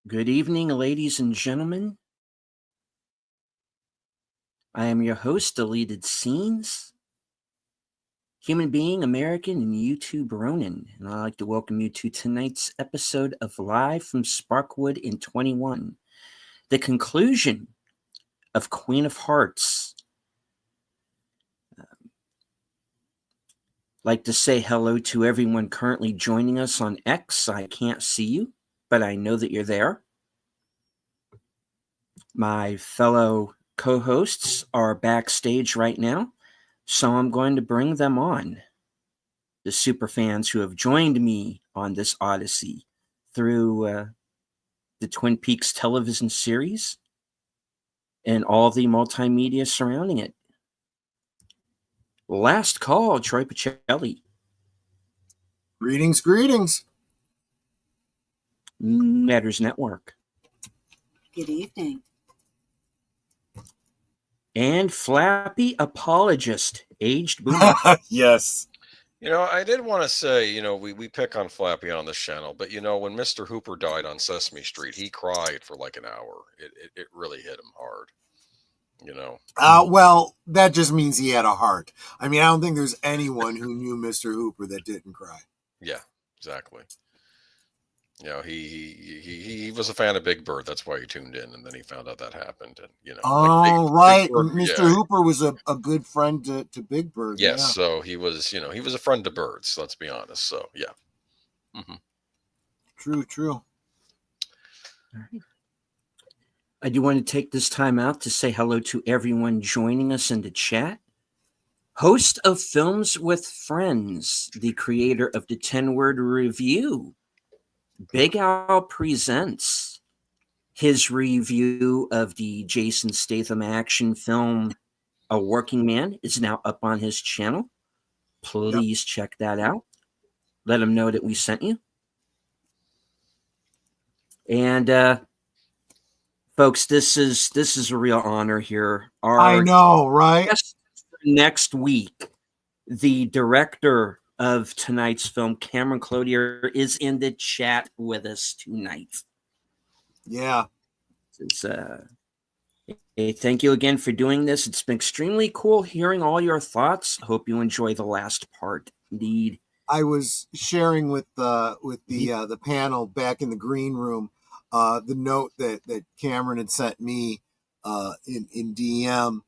Good evening, ladies and gentlemen. I am your host, Deleted Scenes, human being, American, and YouTube Ronin, and I'd like to welcome you to tonight's episode of Live from Sparkwood in 21, the conclusion of Queen of Hearts. Like to say hello to everyone currently joining us on X. I can't see you, but I know that you're there. My fellow co-hosts are backstage right now, so I'm going to bring them on. The super fans who have joined me on this odyssey through the Twin Peaks television series and all the multimedia surrounding it. Last call, Troy Pacelli. Greetings. Matters Network. Good evening. And Flappy Apologist, Aged Boomer. Yes. I did want to say, we pick on Flappy on this channel, but when Mr. Hooper died on Sesame Street, he cried for like an hour. It really hit him hard. Well, that just means he had a heart. I mean, I don't think there's anyone who knew Mr. Hooper that didn't cry. Yeah, exactly. He was a fan of Big Bird. That's why he tuned in, and then he found out that happened. And right. Big Bird, Mr. Hooper was a good friend to Big Bird. Yes, yeah. So he was a friend to birds. Let's be honest. So yeah. Mm-hmm. True. All right. I do want to take this time out to say hello to everyone joining us in the chat. Host of Films with Friends, the creator of the 10-word review, Big Al presents his review of the Jason Statham action film, A Working Man, is now up on his channel. Please check that out. Let him know that we sent you. And folks, this is a real honor here. I know, right? Next week, the director of tonight's film, Cameron Cloutier, is in the chat with us tonight. Yeah. Hey, thank you again for doing this. It's been extremely cool hearing all your thoughts. Hope you enjoy the last part. Indeed. I was sharing with the panel back in the green room the note that Cameron had sent me in DM.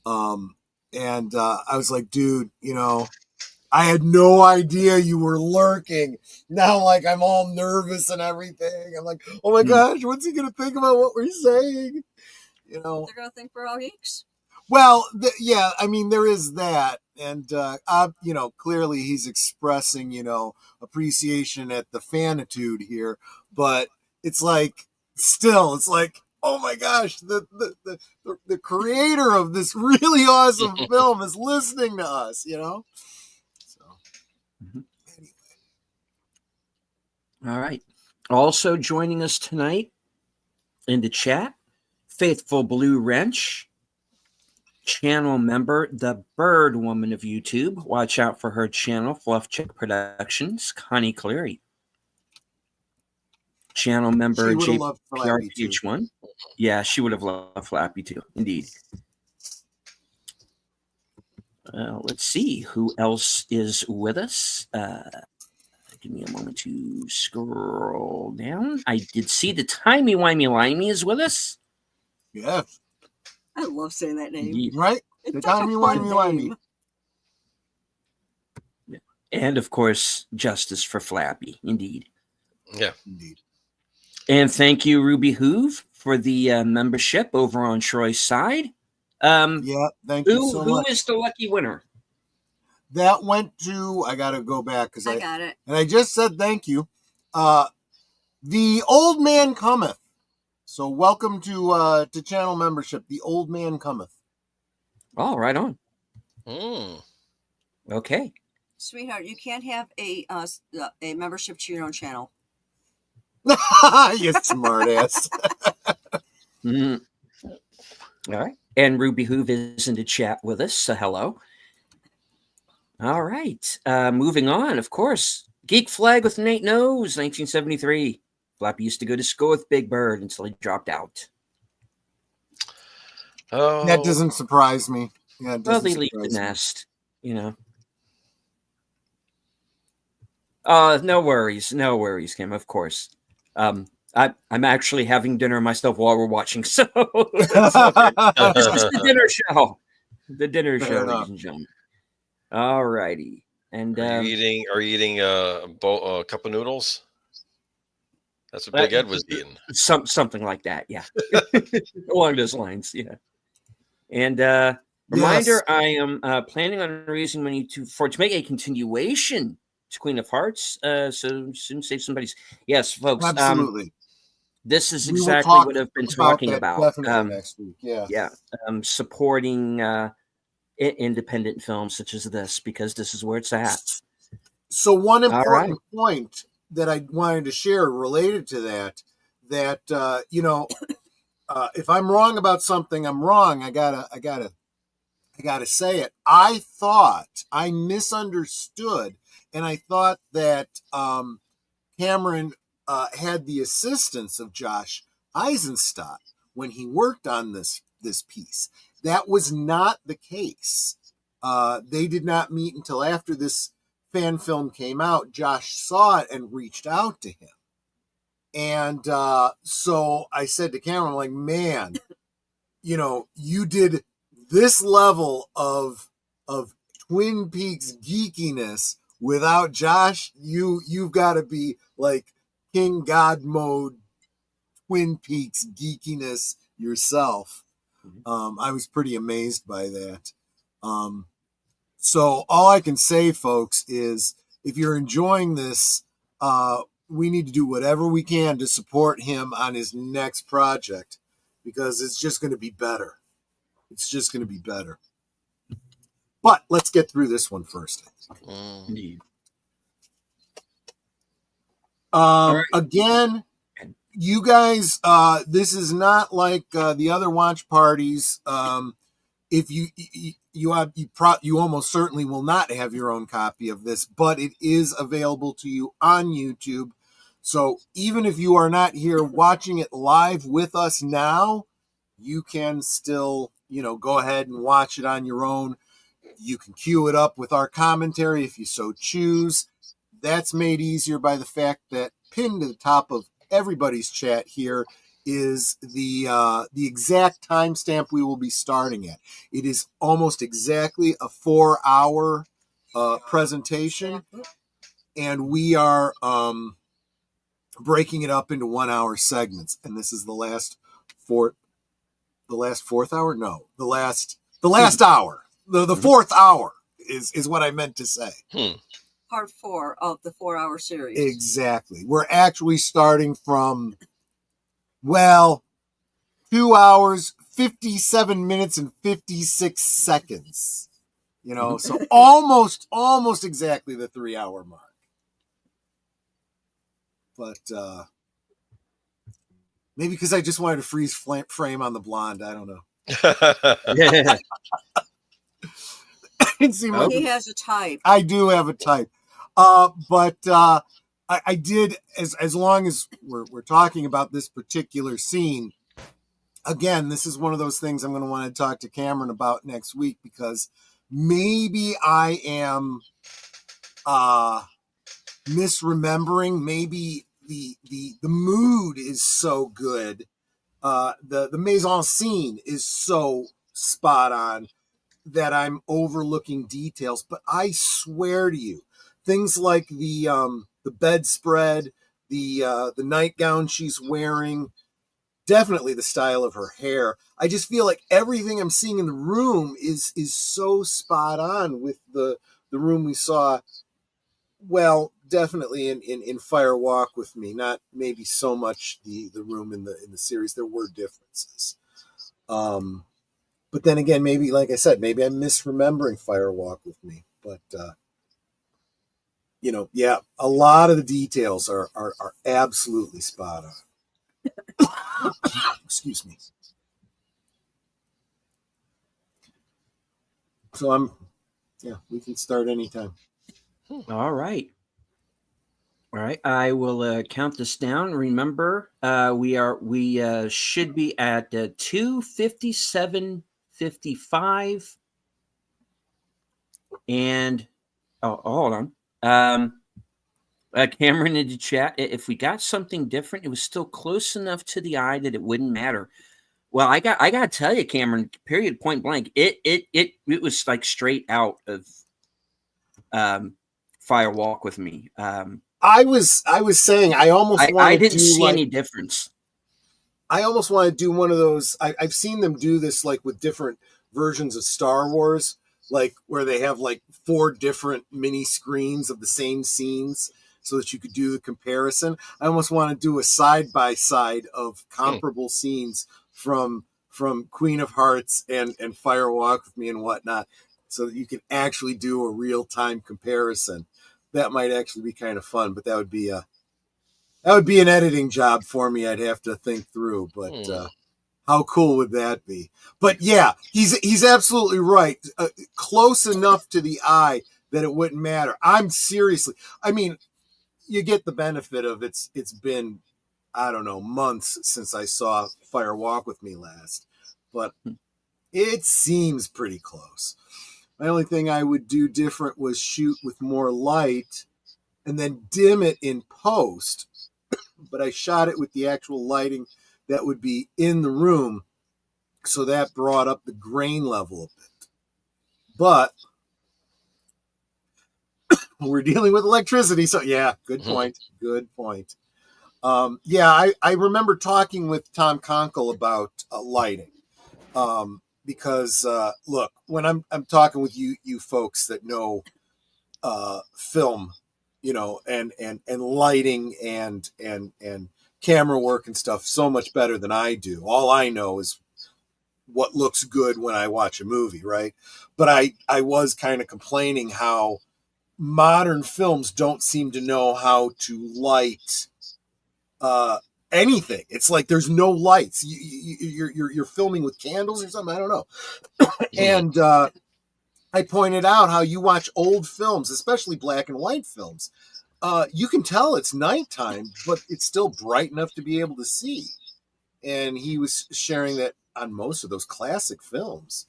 And I was like, dude, I had no idea you were lurking. Now, like, I'm all nervous and everything. I'm like, oh my gosh, what's he going to think about what we're saying? They're going to think we're all geeks. Well, yeah, I mean, there is that. And, clearly he's expressing, appreciation at the fanitude here. But it's like, oh my gosh, the creator of this really awesome film is listening to us, So, anyway. All right. Also joining us tonight in the chat, Faithful Blue Wrench, channel member, the Bird Woman of YouTube. Watch out for her channel, Fluff Chick Productions, Connie Cleary. Channel member JPRPH1. Yeah, she would have loved Flappy too. Indeed. Let's see who else is with us. Give me a moment to scroll down. I did see the Timey Wimey Limey is with us. Yes. I love saying that name. Indeed. Right? The Timey Wimey Limey. And of course, justice for Flappy. Indeed. Yeah. Indeed. And thank you, Ruby Hoove, for the membership over on Troy's side. Thank you so much. Who is the lucky winner? That went to, I got to go back because I got it. And I just said thank you. The Old Man Cometh. So welcome to channel membership. The Old Man Cometh. Oh, right on. Okay. Sweetheart, you can't have a membership to your own channel. You smart ass. All right. And Ruby Hoove is in the chat with us. So hello. All right. Moving on, of course. Geek Flag with Nate Knows, 1973. Flappy used to go to school with Big Bird until he dropped out. Oh, That doesn't surprise me. Yeah, it Well, doesn't they leave the surprise me. nest, you know. No worries, Kim. Of course. I'm actually having dinner myself while we're watching, so it's okay. This is the dinner show. The dinner Fair show, enough. ladies and gentlemen. All righty. And Are you eating a cup of noodles? That's what Big Ed was eating. something like that, yeah. Along those lines, yeah. And reminder, Yes. I am planning on raising money to make a continuation to Queen of Hearts. So soon save somebody's. Yes, folks. Absolutely. This is We will exactly talk what I've been about talking that about. definitely next week. Yeah. Yeah, supporting independent films such as this, because this is where it's at. So one All right. important point that I wanted to share related to that, if I'm wrong about something, I'm wrong. I gotta say it. I thought I misunderstood, and I thought that Cameron had the assistance of Josh Eisenstadt when he worked on this piece. That was not the case. They did not meet until after this fan film came out. Josh saw it and reached out to him. And so I said to Cameron, like, man, you did this level of Twin Peaks geekiness without Josh. You've got to be like King God mode Twin Peaks geekiness yourself. I was pretty amazed by that. So all I can say, folks, is if you're enjoying this, we need to do whatever we can to support him on his next project, because it's just going to be better. It's just going to be better. But let's get through this one first. Indeed. Again, you guys, this is not like the other watch parties. If you almost certainly will not have your own copy of this, but it is available to you on YouTube. So even if you are not here watching it live with us now, you can still, go ahead and watch it on your own. You can queue it up with our commentary if you so choose. That's made easier by the fact that pinned to the top of everybody's chat here is the exact timestamp we will be starting at. It is almost exactly a 4-hour presentation, and we are breaking it up into 1-hour segments. And this is the last fourth hour. No, the last hour. The fourth hour is what I meant to say. Part 4 of the 4-hour series. Exactly. We're actually starting from 2 hours, 57 minutes, and 56 seconds. So almost exactly the 3-hour mark. But maybe because I just wanted to freeze frame on the blonde. I don't know. Yeah. It seemed like He has a type. I do have a type. But I did, as long as we're talking about this particular scene, again, this is one of those things I'm going to want to talk to Cameron about next week, because maybe I am misremembering. Maybe the mood is so good. The mise en scene is so spot on that I'm overlooking details. But I swear to you, things like the bedspread, the nightgown she's wearing, definitely the style of her hair. I just feel like everything I'm seeing in the room is so spot on with the room we saw. Well, definitely in Fire Walk with Me, not maybe so much the room in the series. There were differences. But then again, maybe, like I said, maybe I'm misremembering Fire Walk with Me. But yeah, a lot of the details are absolutely spot on. Excuse me. So we can start anytime. All right. All right, I will count this down. Remember, we should be at 2:57:55, and hold on. Cameron in the chat. If we got something different, it was still close enough to the eye that it wouldn't matter. Well, I got to tell you, Cameron. Period. Point blank. It was like straight out of Fire Walk with Me. I was saying I almost want I to didn't do see like any difference. I almost want to do one of those. I've seen them do this like with different versions of Star Wars, like where they have like 4 different mini screens of the same scenes so that you could do the comparison. I almost want to do a side by side of comparable scenes from Queen of Hearts and Fire Walk with Me and whatnot, so that you can actually do a real time comparison. That might actually be kind of fun, but that would be an editing job for me. I'd have to think through, but how cool would that be? But yeah, he's absolutely right. Close enough to the eye that it wouldn't matter. I mean, you get the benefit of it's been, I don't know, months since I saw Fire Walk with Me last, but it seems pretty close. My only thing I would do different was shoot with more light and then dim it in post. But I shot it with the actual lighting that would be in the room, so that brought up the grain level a bit. But we're dealing with electricity, so yeah, good point. Good point. Yeah, I remember talking with Tom Conkle about lighting, because look, when I'm talking with you folks that know film, and lighting and camera work and stuff so much better than I do. All I know is what looks good when I watch a movie, right? But I was kind of complaining how modern films don't seem to know how to light anything. It's like there's no lights. You're filming with candles or something. I don't know. And I pointed out how you watch old films, especially black and white films. You can tell it's nighttime, but it's still bright enough to be able to see. And he was sharing that on most of those classic films,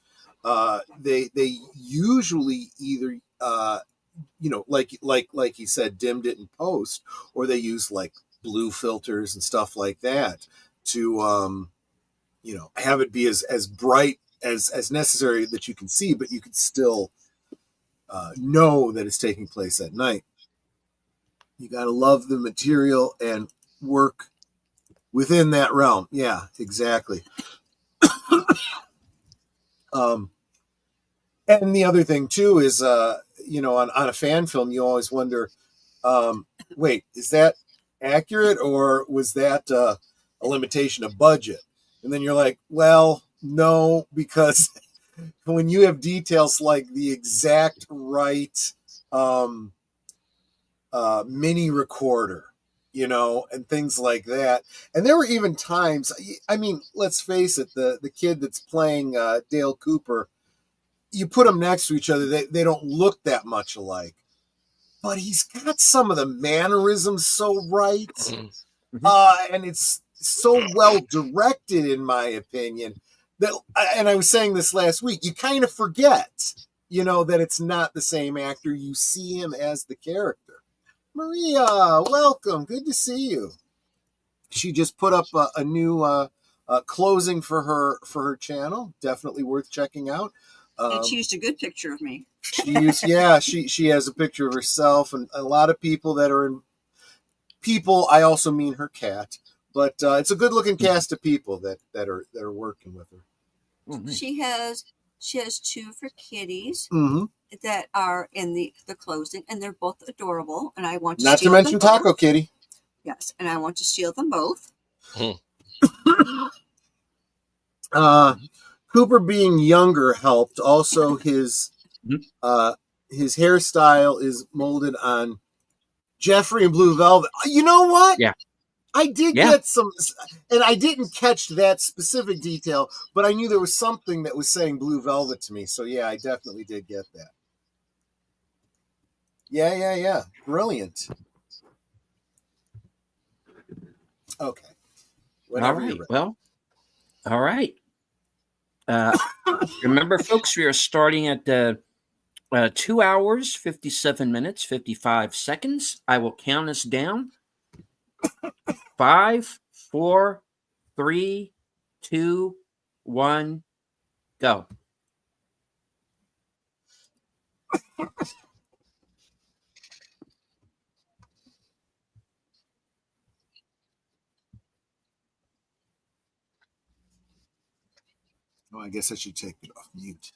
they usually either like he said, dimmed it in post, or they use like blue filters and stuff like that to have it be as bright as necessary that you can see, but you can still know that it's taking place at night. You got to love the material and work within that realm. Yeah, exactly. And the other thing too is, on a fan film, you always wonder, wait, is that accurate, or was that a limitation of budget? And then you're like, well, no, because when you have details like the exact right mini recorder, and things like that. And there were even times, I mean, let's face it, the kid that's playing Dale Cooper, you put them next to each other, they don't look that much alike. But he's got some of the mannerisms so right. And it's so well directed, in my opinion, that, and I was saying this last week, you kind of forget, that it's not the same actor. You see him as the character. Maria, welcome. Good to see you. She just put up a new closing for her channel. Definitely worth checking out. And she used a good picture of me. She has a picture of herself, and a lot of people that are in people. I also mean her cat, but it's a good looking cast of people that are working with her. Oh, nice. She has 2 for kitties Mm-hmm. that are in the closing, and they're both adorable. And I want to Not to steal mention them Taco both. Kitty. Yes, and I want to steal them both. Cooper being younger helped. Also, his hairstyle is molded on Jeffrey and Blue Velvet. You know what? Yeah. I did get some, and I didn't catch that specific detail, but I knew there was something that was saying Blue Velvet to me. So yeah, I definitely did get that. Yeah. Brilliant. Okay. All Whenever you're right. ready. Well, all right. Remember, folks, we are starting at 2 hours, 57 minutes, 55 seconds. I will count us down. 5, 4, 3, 2, 1, go. Oh, I guess I should take it off mute.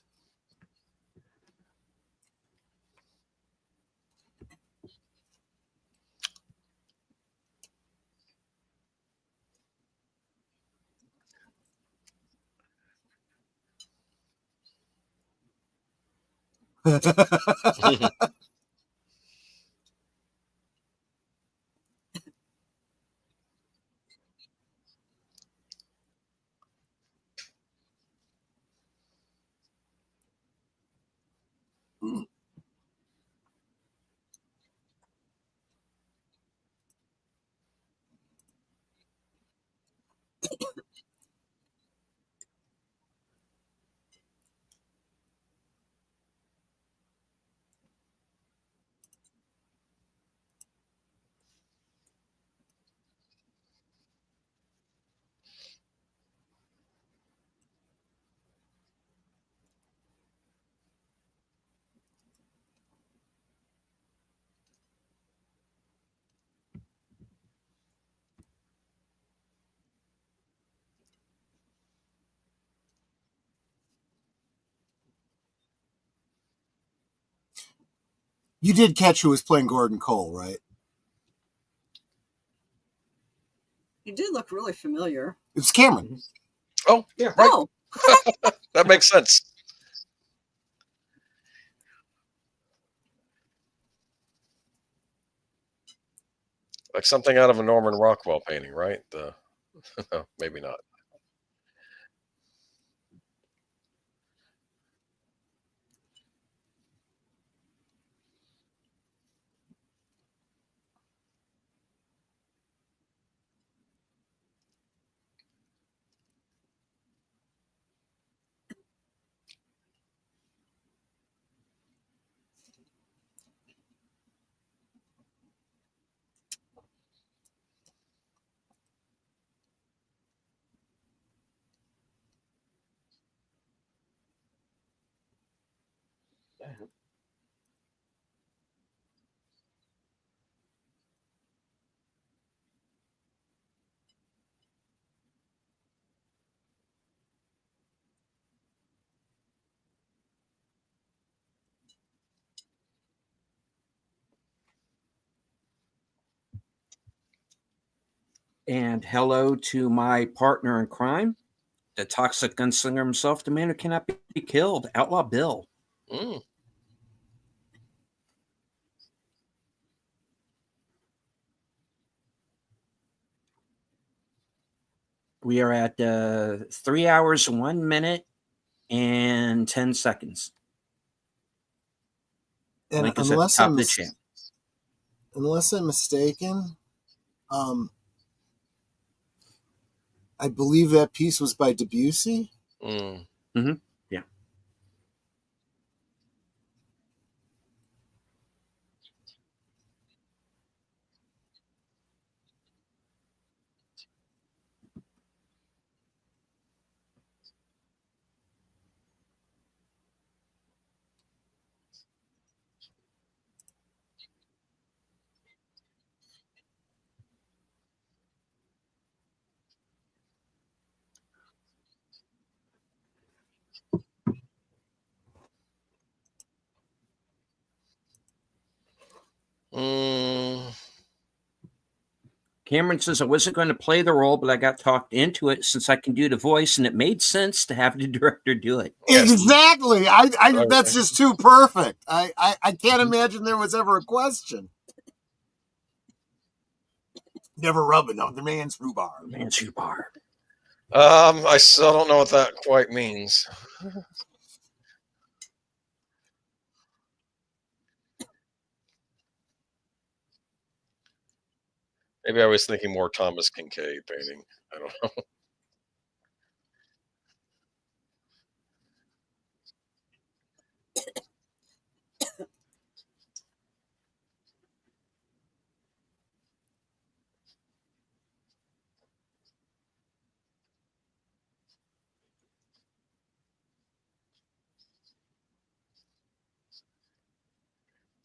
You did catch who was playing Gordon Cole, right? He did look really familiar. It was Cameron. Oh, Yeah. right. Oh, That makes sense. Like something out of a Norman Rockwell painting, right? No, maybe not. And hello to my partner in crime, the toxic gunslinger himself, the man who cannot be killed, Outlaw Bill. Mm. We are at 3 hours, 1 minute, and 10 seconds. And Link is at the top of the chat. unless I'm mistaken, I believe that piece was by Debussy. Mm. Mm-hmm. Yeah. Mm. Cameron says, I wasn't going to play the role, but I got talked into it since I can do the voice, and it made sense to have the director do it. Yes. Exactly. I Right, that's right. just too perfect. I can't imagine there was ever a question. Never rubbing on the man's rhubarb. Man's rhubarb. I still don't know what that quite means. Maybe I was thinking more Thomas Kincaid painting. I don't know.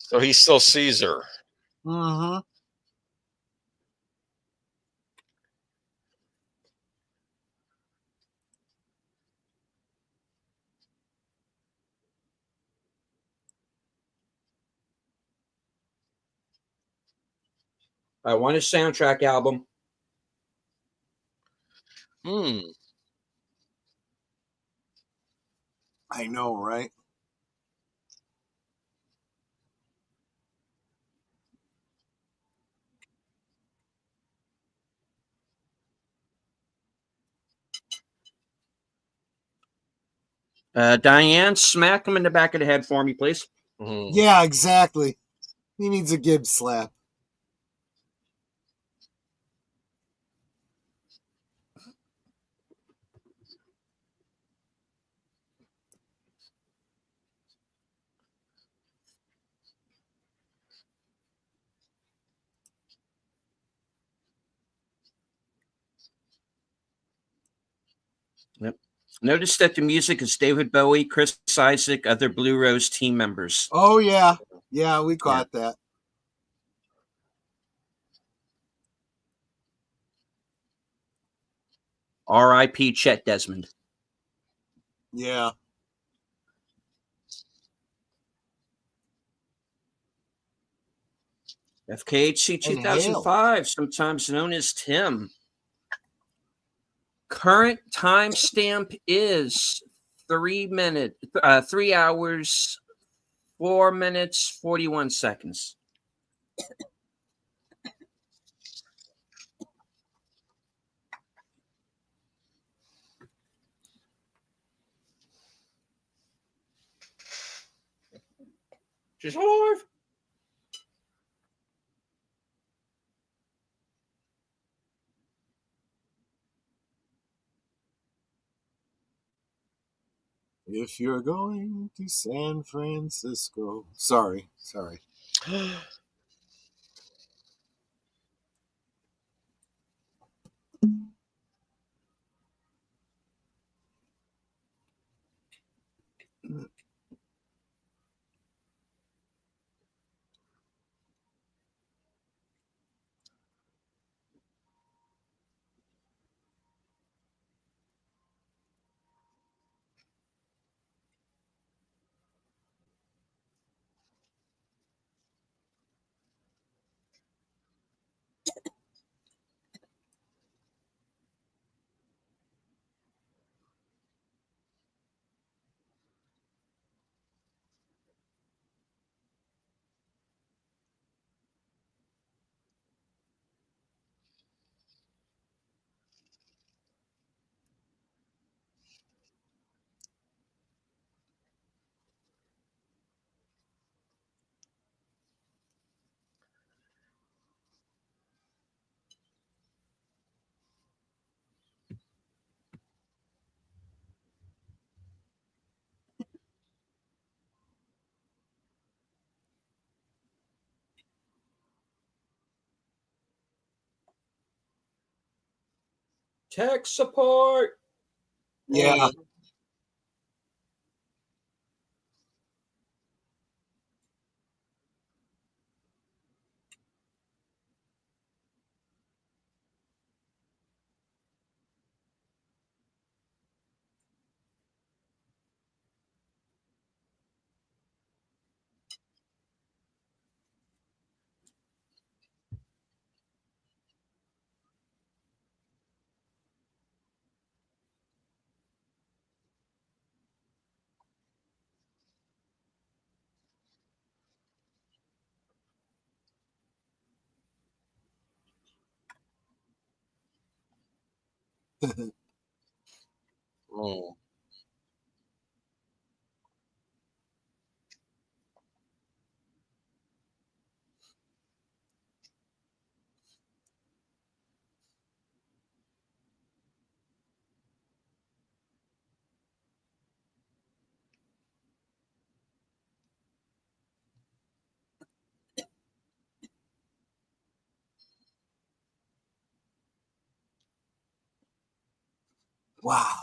So he's still Caesar. Mm-hmm. I want a soundtrack album. Hmm. I know, right? Diane, smack him in the back of the head for me, please. Mhm. Yeah, exactly. He needs a Gibbs slap. Yep. Notice that the music is David Bowie, Chris Isaak, other Blue Rose team members. Oh yeah, yeah, we caught that. R.I.P. Chet Desmond. Yeah. FKHC And Hale. 2005, sometimes known as Tim. Current timestamp is 3 hours, 4 minutes, 41 seconds. She's alive. If you're going to San Francisco. Sorry. Tech support. Yeah. Mm. Wow.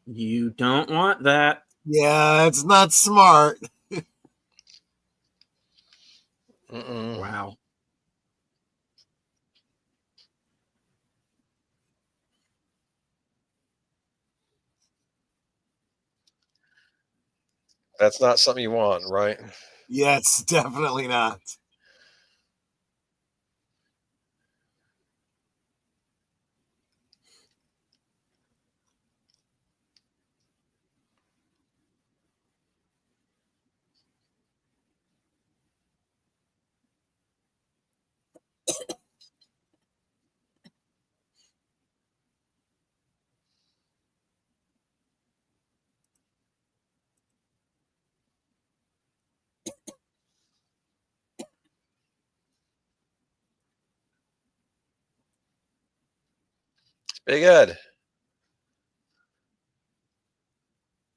You don't want that. Yeah, it's not smart. Wow. That's not something you want, right? Yeah, it's definitely not. Big Ed. Of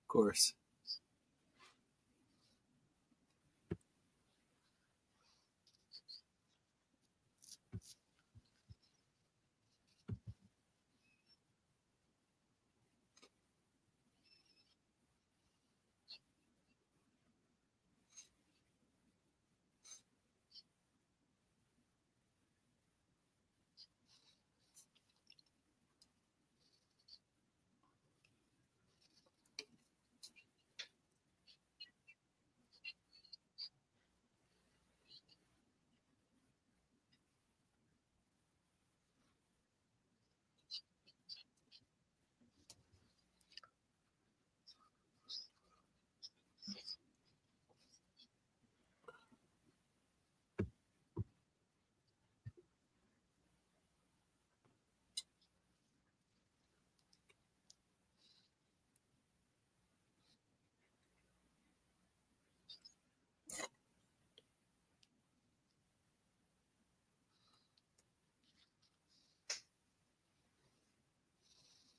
course.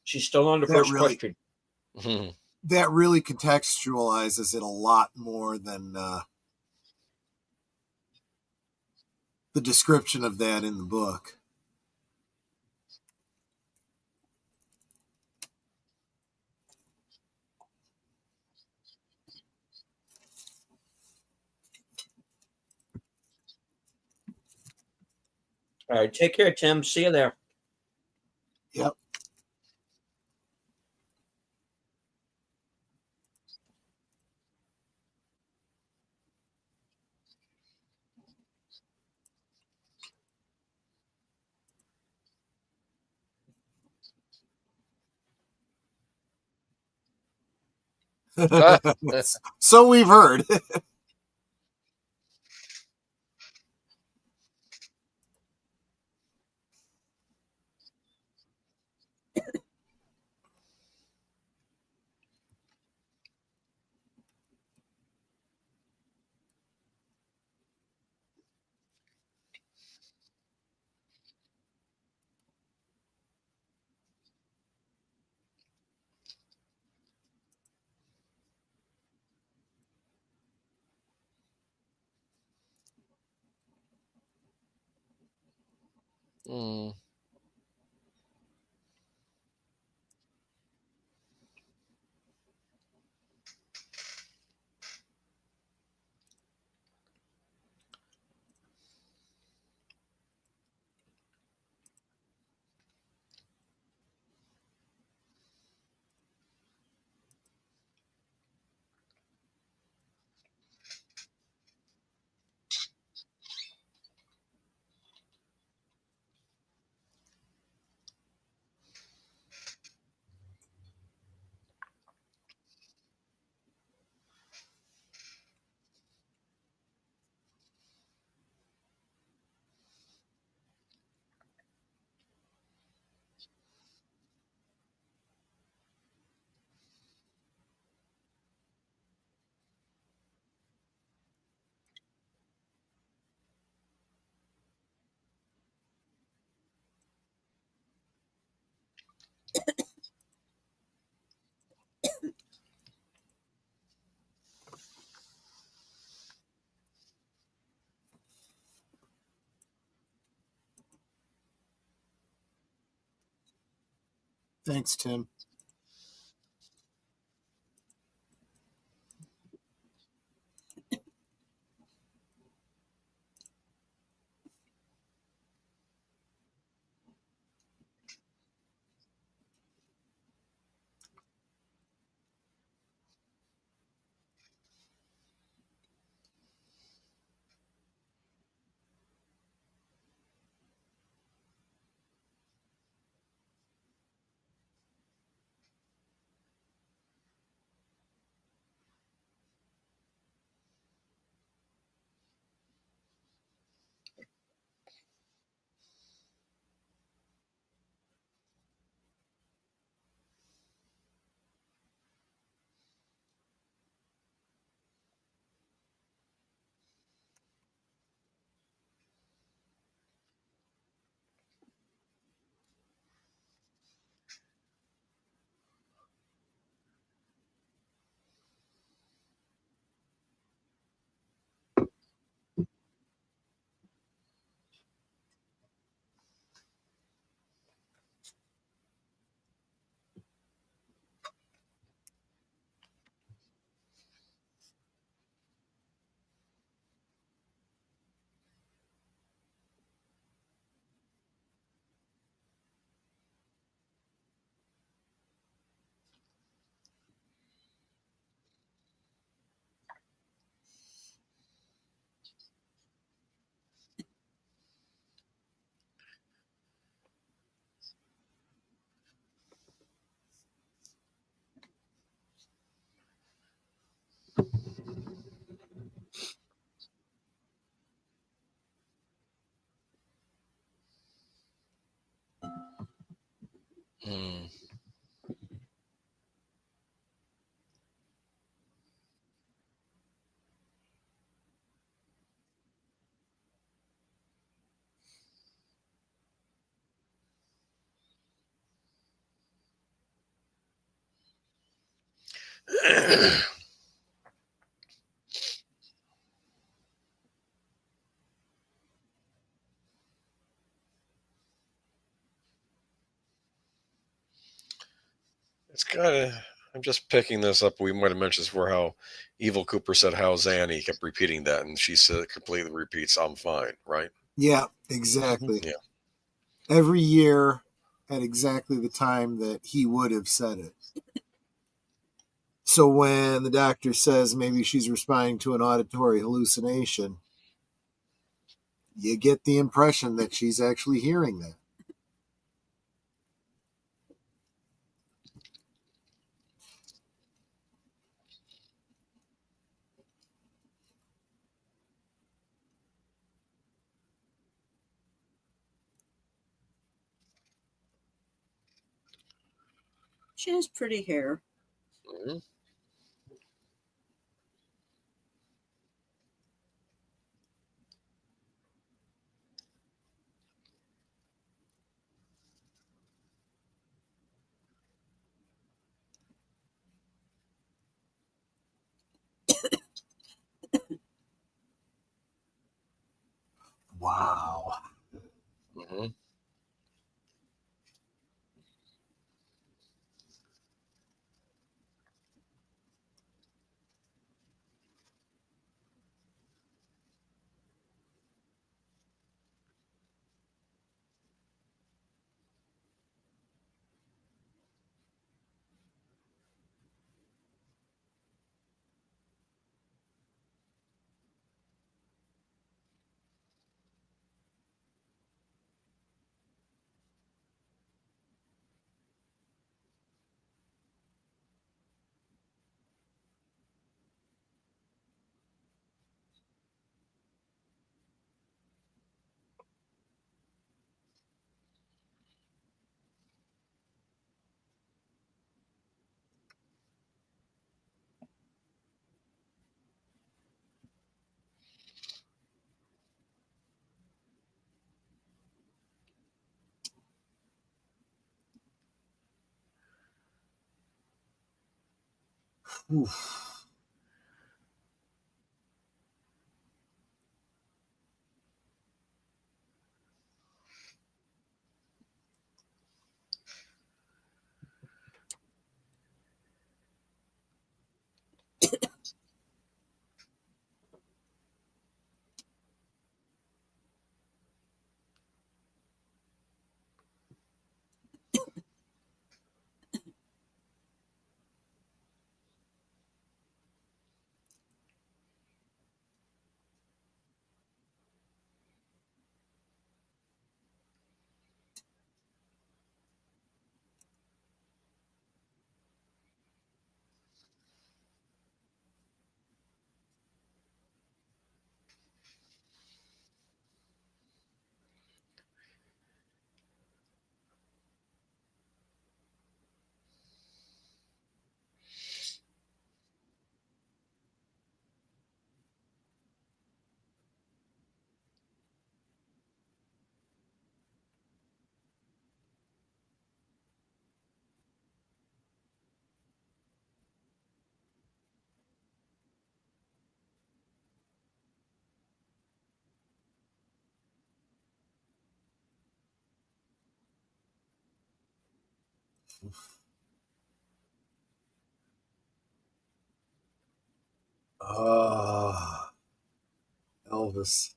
She's still on the That first really question. that really contextualizes it a lot more than the description of that in the book. All right, take care, Tim. See you there. Yep. So we've heard. Mm. Thanks, Tim. Hmm. It's kind of. I'm just picking this up. We might have mentioned this before how Evil Cooper said how's Annie. He kept repeating that, and she said completely repeats, "I'm fine," right? Yeah, exactly. Yeah. Every year at exactly the time that he would have said it. So when the doctor says maybe she's responding to an auditory hallucination, you get the impression that she's actually hearing that. She has pretty hair. Mhm. Wow. Mhm. Oof. Ah, Elvis.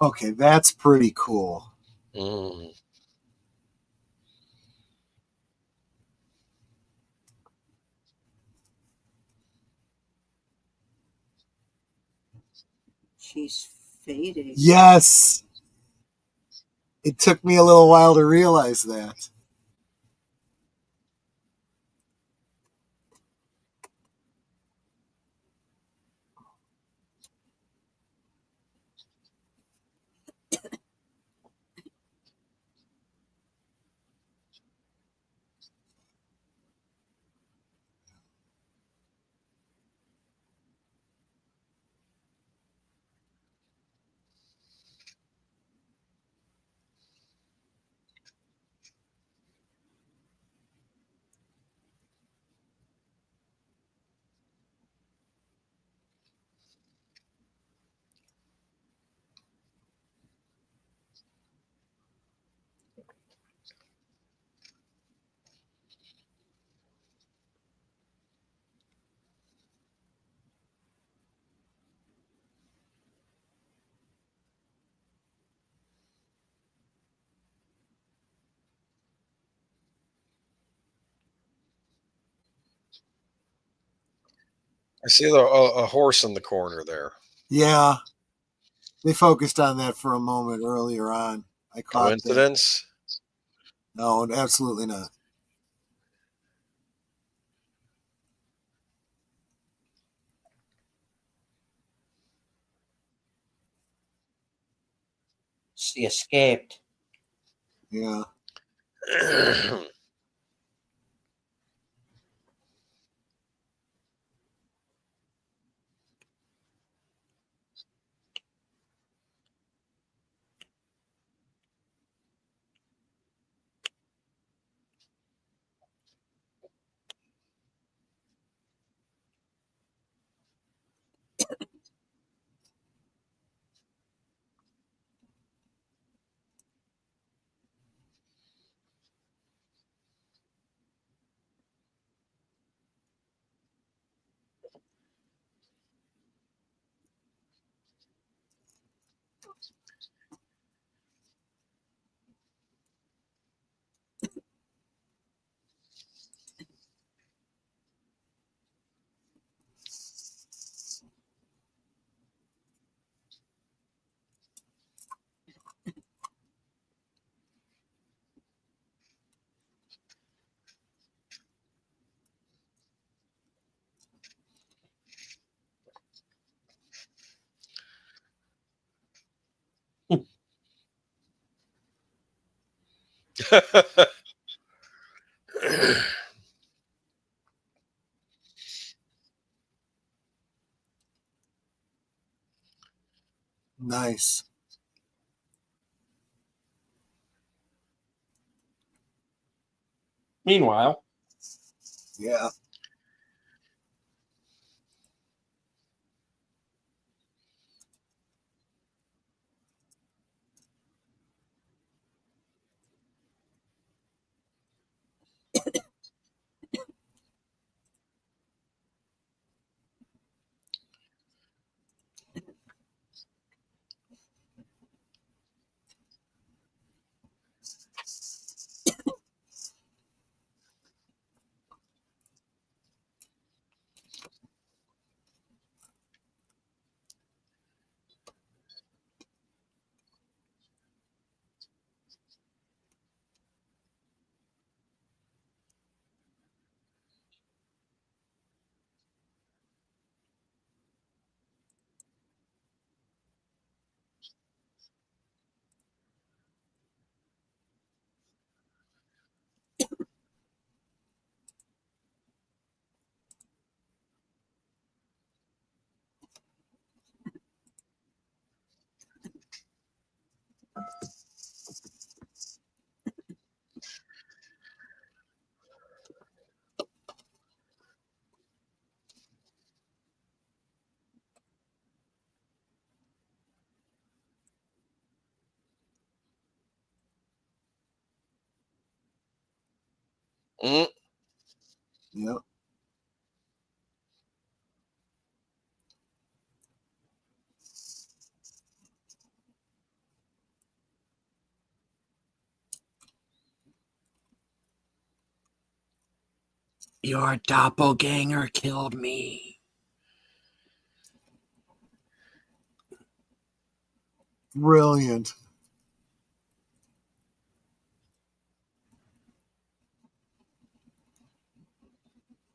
Okay, that's pretty cool. Mm. She's fading. Yes. It took me a little while to realize that. I see a horse in the corner there. Yeah, they focused on that for a moment earlier on. I caught that. Coincidence? No, absolutely not. She escaped. Yeah. Nice. Meanwhile, Yeah. Mm. Yep. your doppelganger killed me. Brilliant.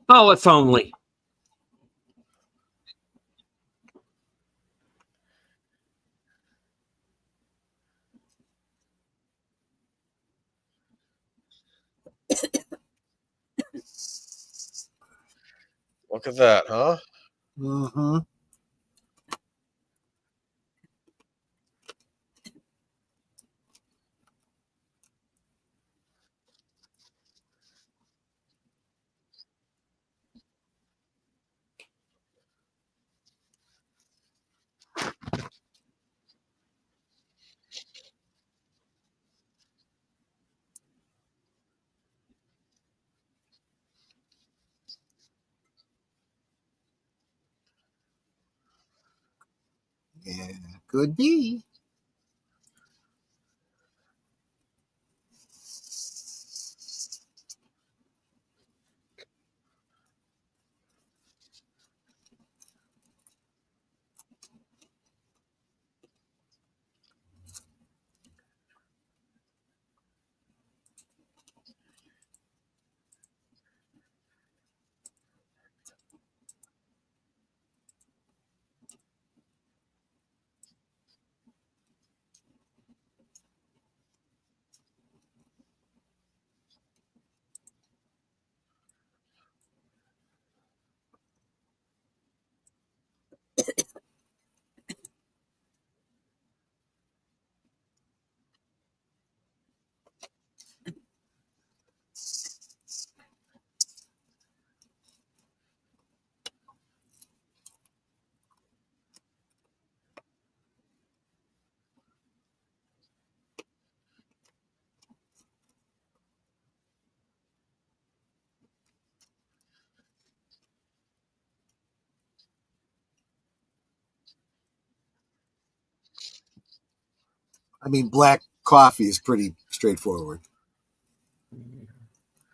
Oh, if only. Look at that, huh? Mm-hmm. Yeah. Could be. I mean, black coffee is pretty straightforward.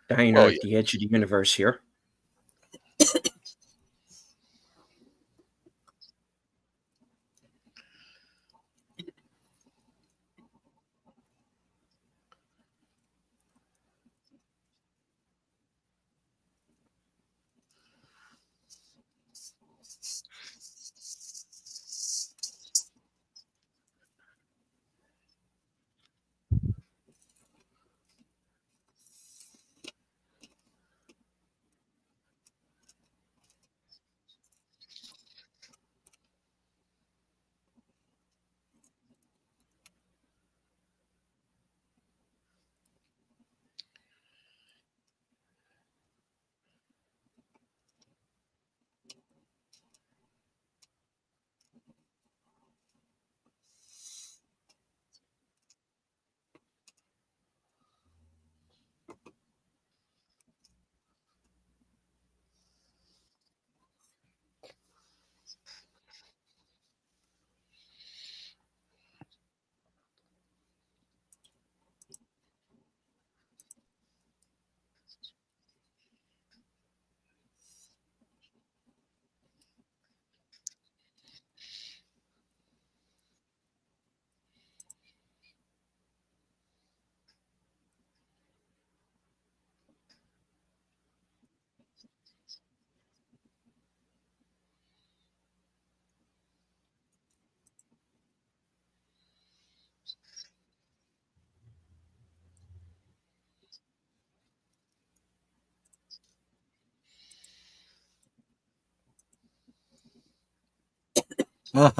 Diner Oh, at the edge of the universe here. yeah.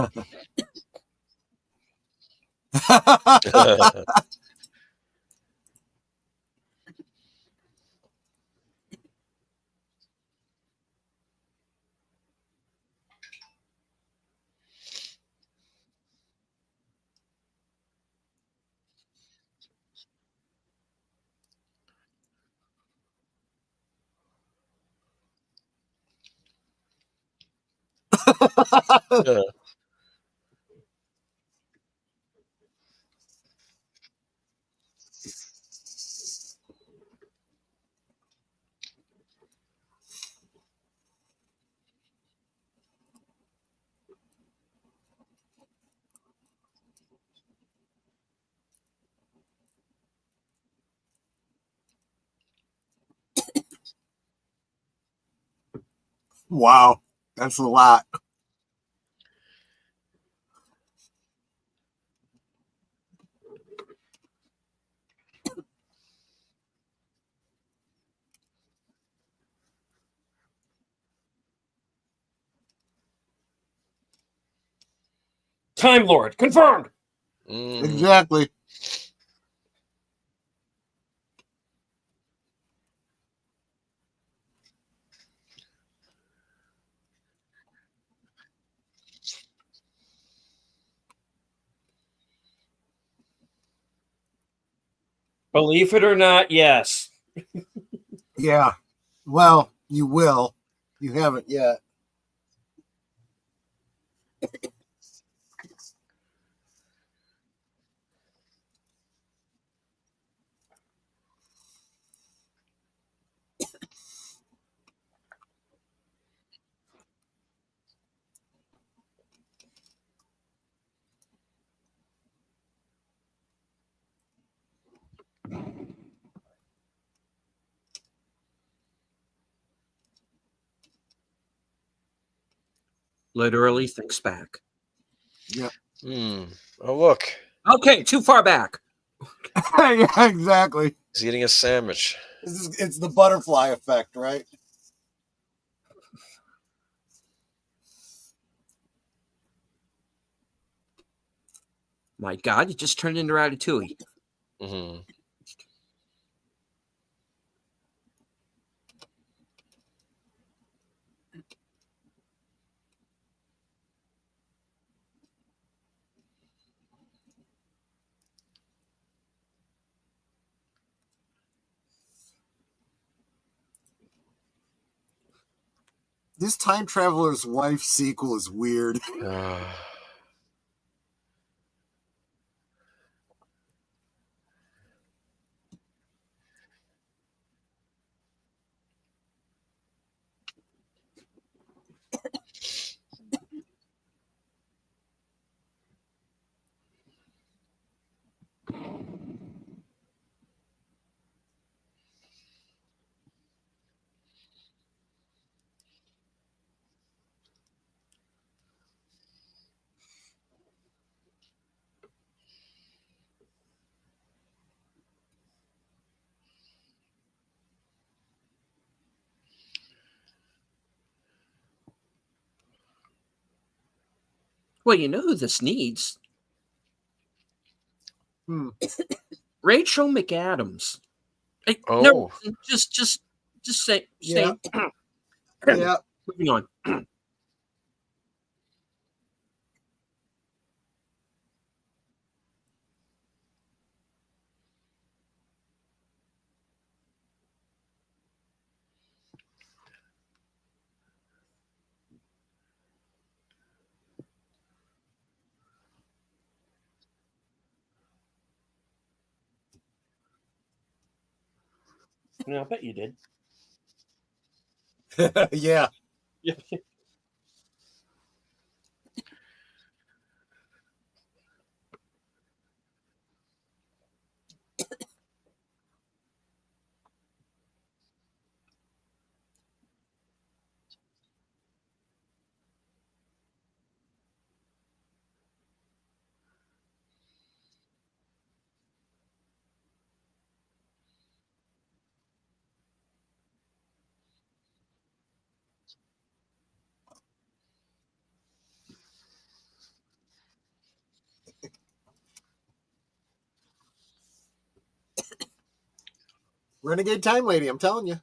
Wow, that's a lot. Time Lord, confirmed. Mhm. Exactly. Believe it or not, yes. Yeah. Well, you will. You haven't yet. Literally thinks back. Yeah. Oh, look. Okay, too far back. Yeah, exactly. He's eating a sandwich. It's the butterfly effect, right? My God, it just turned into Ratatouille. Hmm. This time traveler's wife sequel is weird. Well, you know who this needs? Hmm. Rachel McAdams. Hey, Oh. no, just say. Yeah. Say. Yeah. Moving on. No, I bet you did. Yeah. Yeah. Renegade Time Lady, I'm telling you.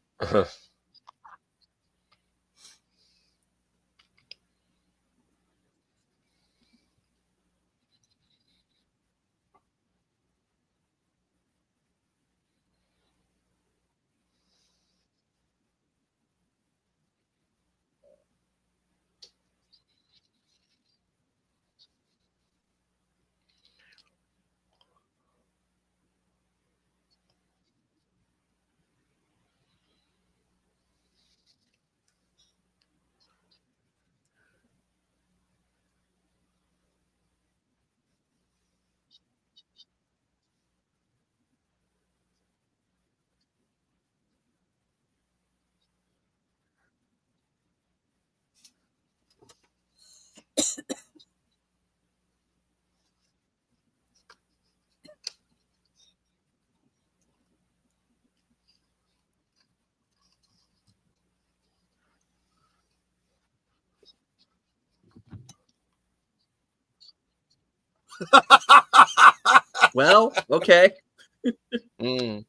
Well, okay. Mm.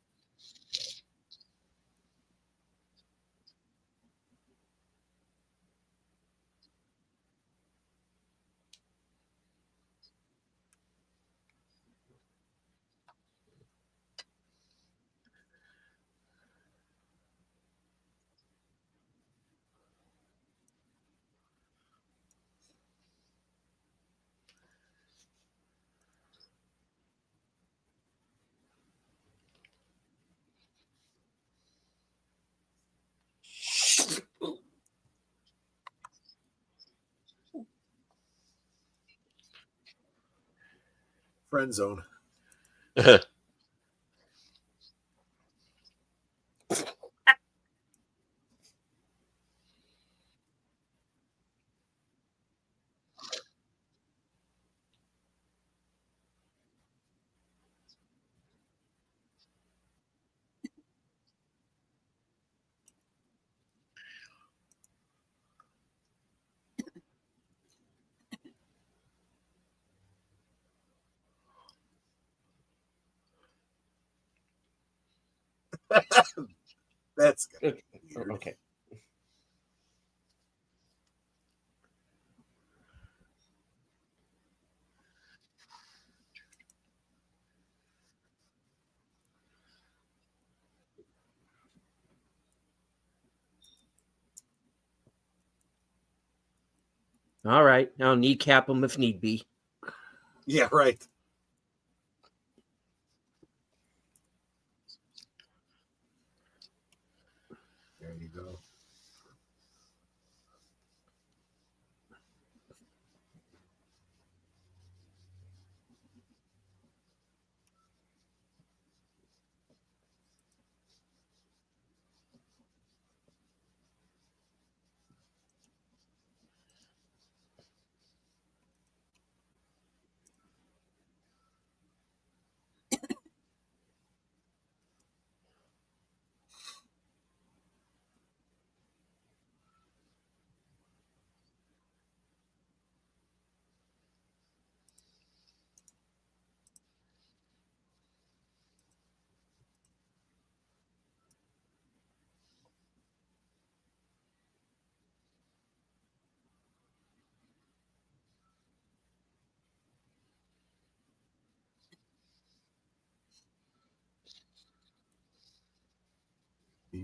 Friend zone. That's good. Okay. All right. I'll kneecap him if need be. Yeah, right. There you go.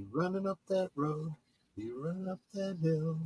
Be running up that road. Be running up that hill.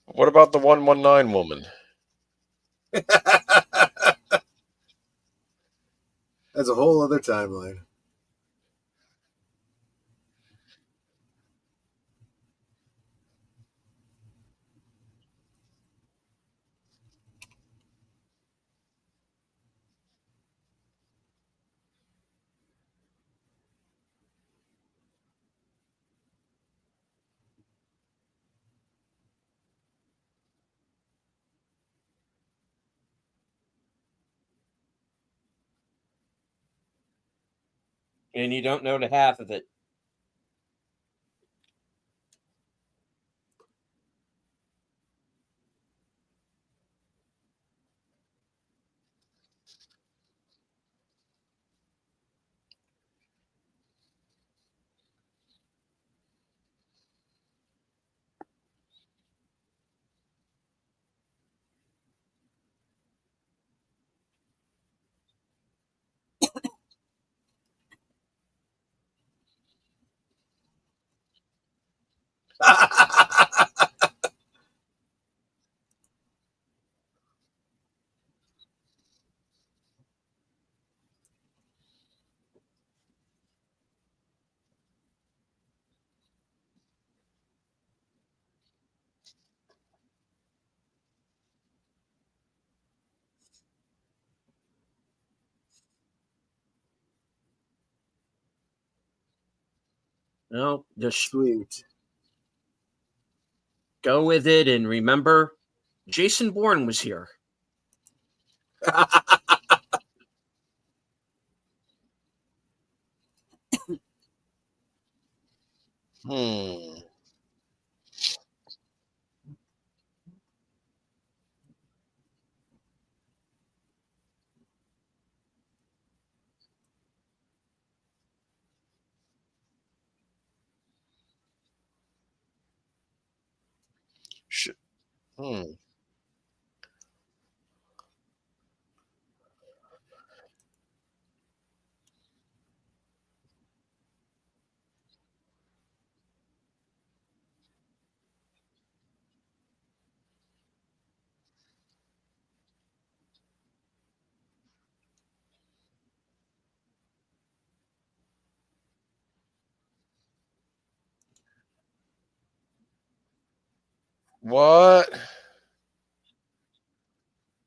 What about the 119 woman? That's a whole other timeline. And you don't know the half of it. No, just Sweet. go with it and remember Jason Bourne was here. Hmm. Sh- hmm. What?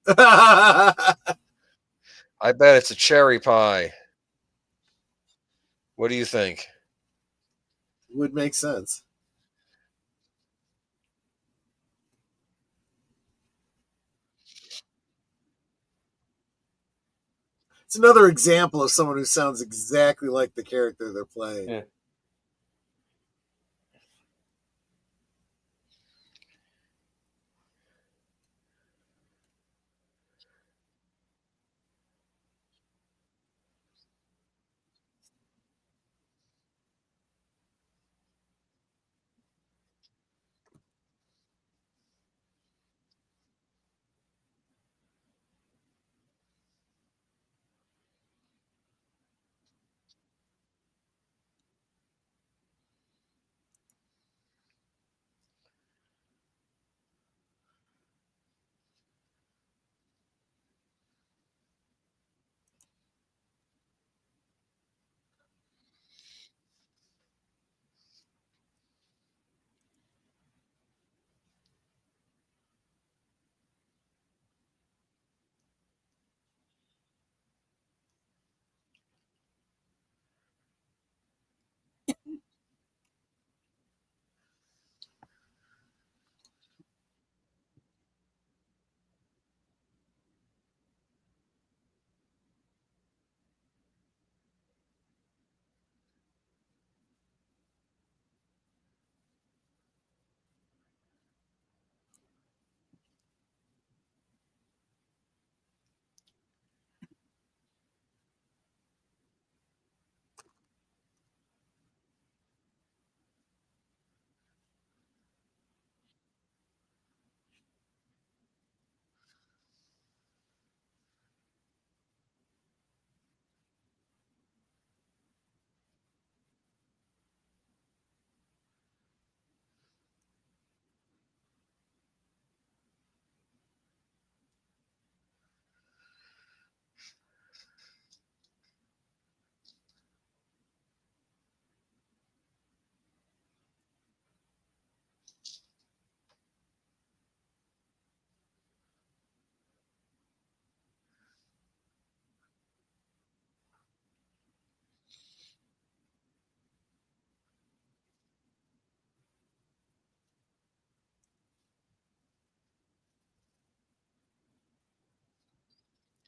I bet it's a cherry pie. What do you think? Would make sense. It's another example of someone who sounds exactly like the character they're playing. Yeah.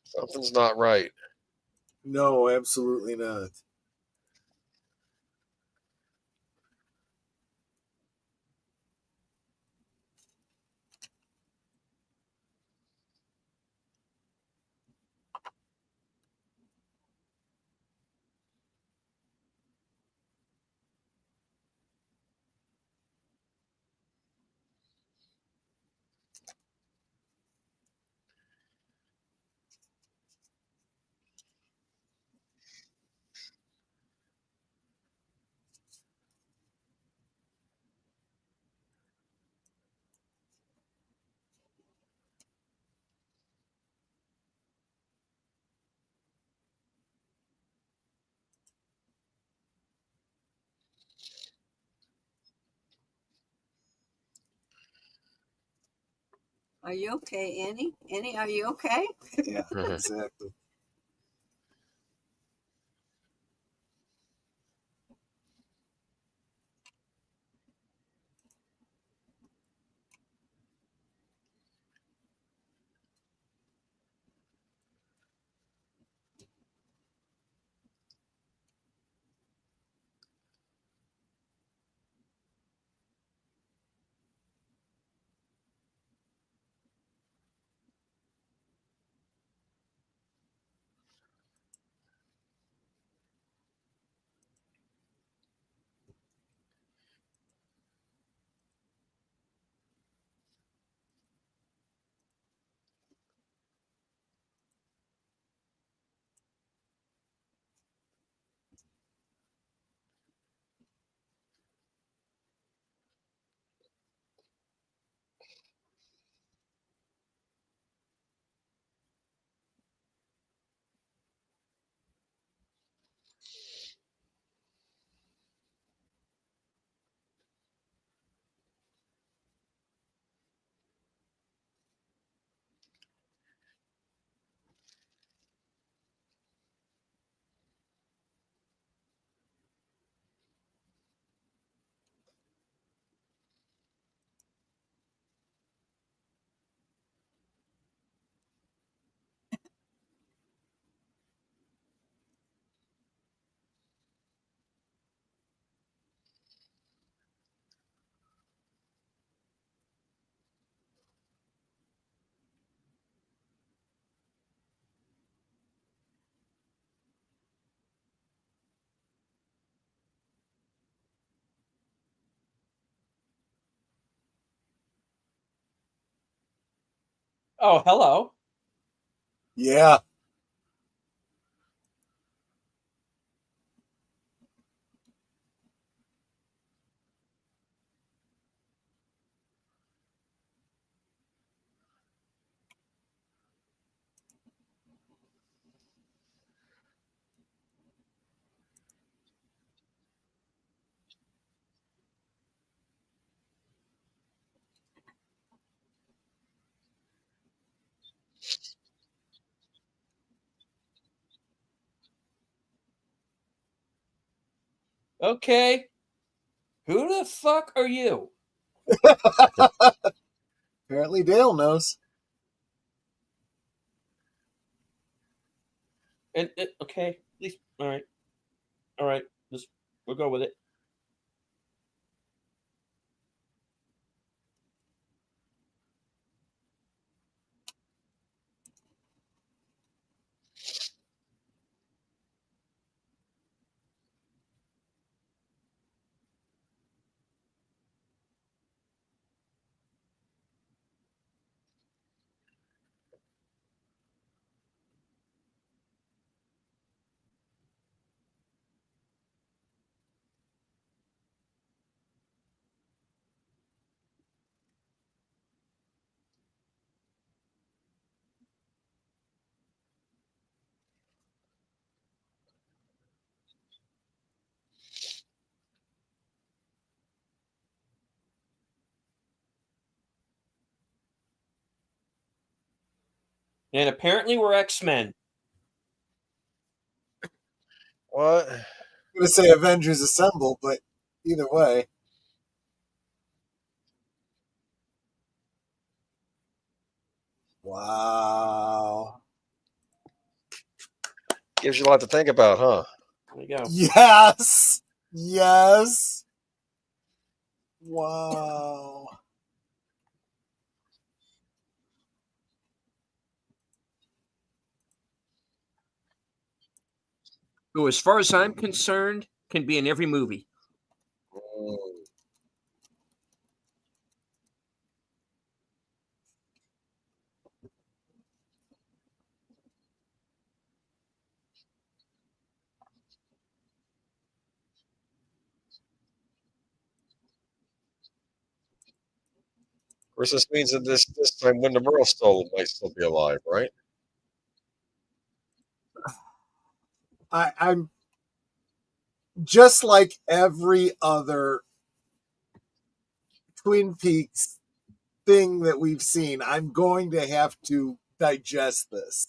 Something's not right. No, absolutely not. Are you okay, Annie? Annie, are you okay? Yeah, exactly. Oh, hello. Yeah. Okay. Who the fuck are you? Apparently Dale knows. And okay, at least all right. Just we'll go with it. And apparently we're X-Men. What? I'm gonna say Avengers Assemble, but either way. Wow. Gives you a lot to think about, huh? There you go. Yes. Yes. Wow. Who, as far as I'm concerned, can be in every movie. Mm. Of course, this means that this time Wyndham Earl might still be alive, right? I'm just like every other Twin Peaks thing that we've seen. I'm going to have to digest this.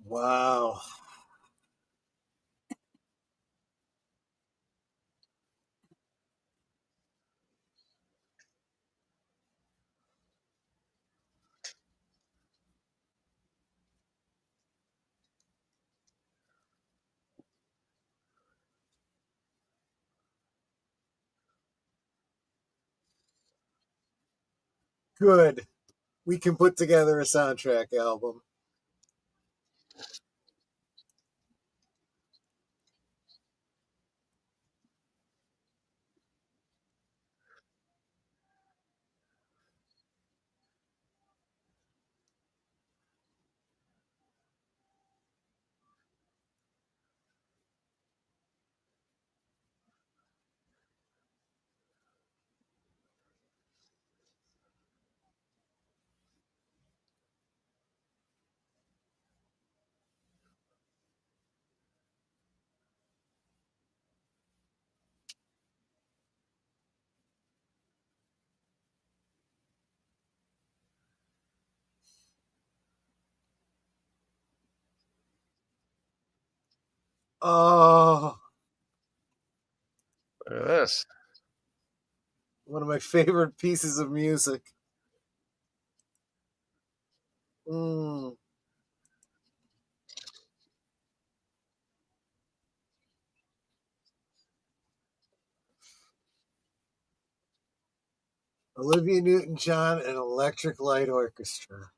Wow. Good. We can put together a soundtrack album. Oh, Look at this. one of my favorite pieces of music. Mm. Olivia Newton-John and Electric Light Orchestra.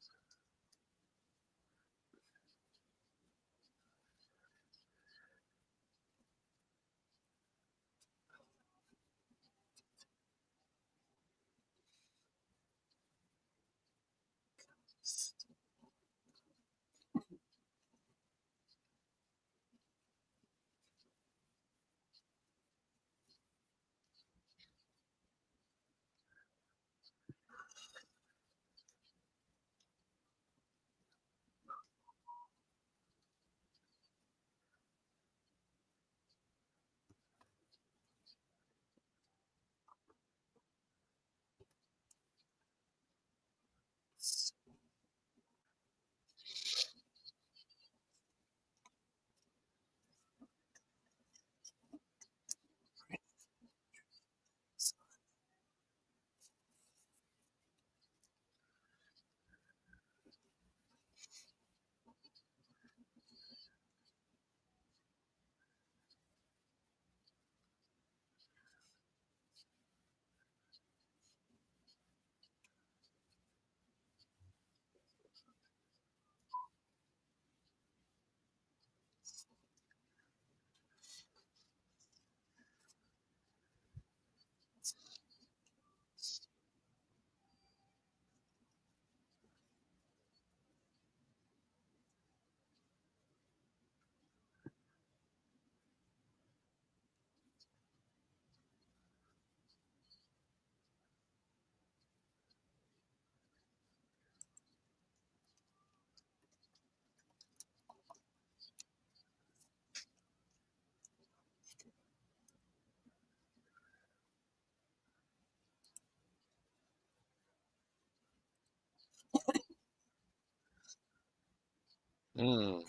Mm.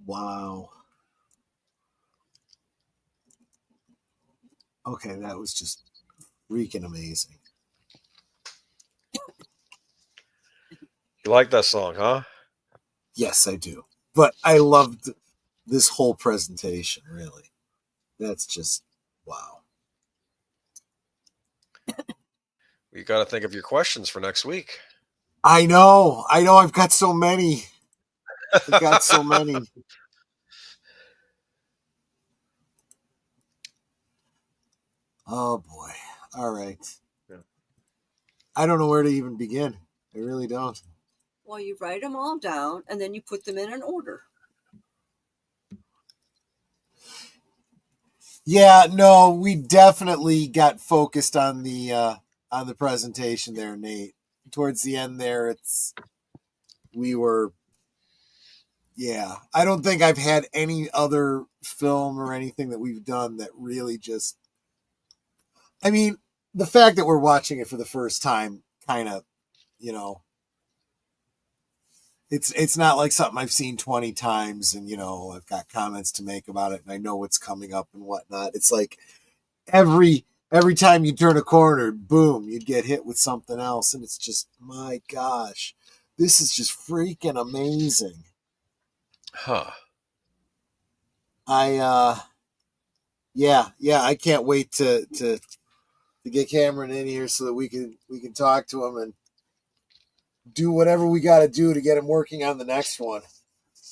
Wow. Okay, that was just freaking amazing. You like that song, huh? Yes, I do. But I loved this whole presentation, really. That's just wow. You got to think of your questions for next week. I know. I've got so many. I've got so many. Oh boy. All right. Yeah. I don't know where to even begin. I really don't. Well, you write them all down and then you put them in an order. Yeah, no, we definitely got focused on the presentation there, Nate. Towards the end there, we were yeah. I don't think I've had any other film or anything that we've done that really just I mean, the fact that we're watching it for the first time kind of, you know, it's not like something I've seen 20 times and I've got comments to make about it and I know what's coming up and whatnot. It's like every time you turn a corner, boom, you'd get hit with something else and it's just my gosh. This is just freaking amazing. Huh. Yeah, I can't wait to get Cameron in here so that we can talk to him and do whatever we got to do to get him working on the next one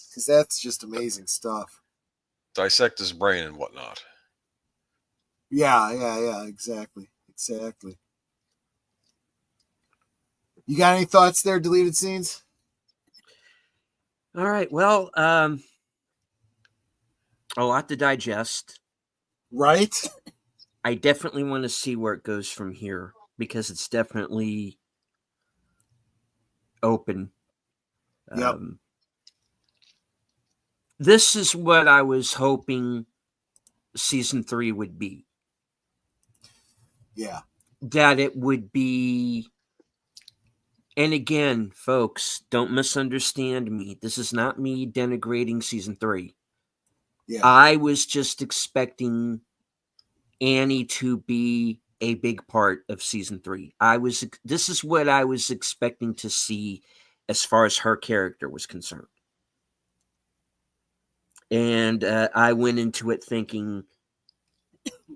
because that's just amazing stuff. Dissect his brain and whatnot. Yeah, exactly. You got any thoughts there, deleted scenes? All right. Well, a lot to digest. Right? I definitely want to see where it goes from here because it's definitely open. Yep. This is what I was hoping season 3 would be. Yeah. That it would be, and again, folks, don't misunderstand me. This is not me denigrating season 3. Yeah. I was just expecting Annie to be a big part of season 3. This is what I was expecting to see as far as her character was concerned. And I went into it thinking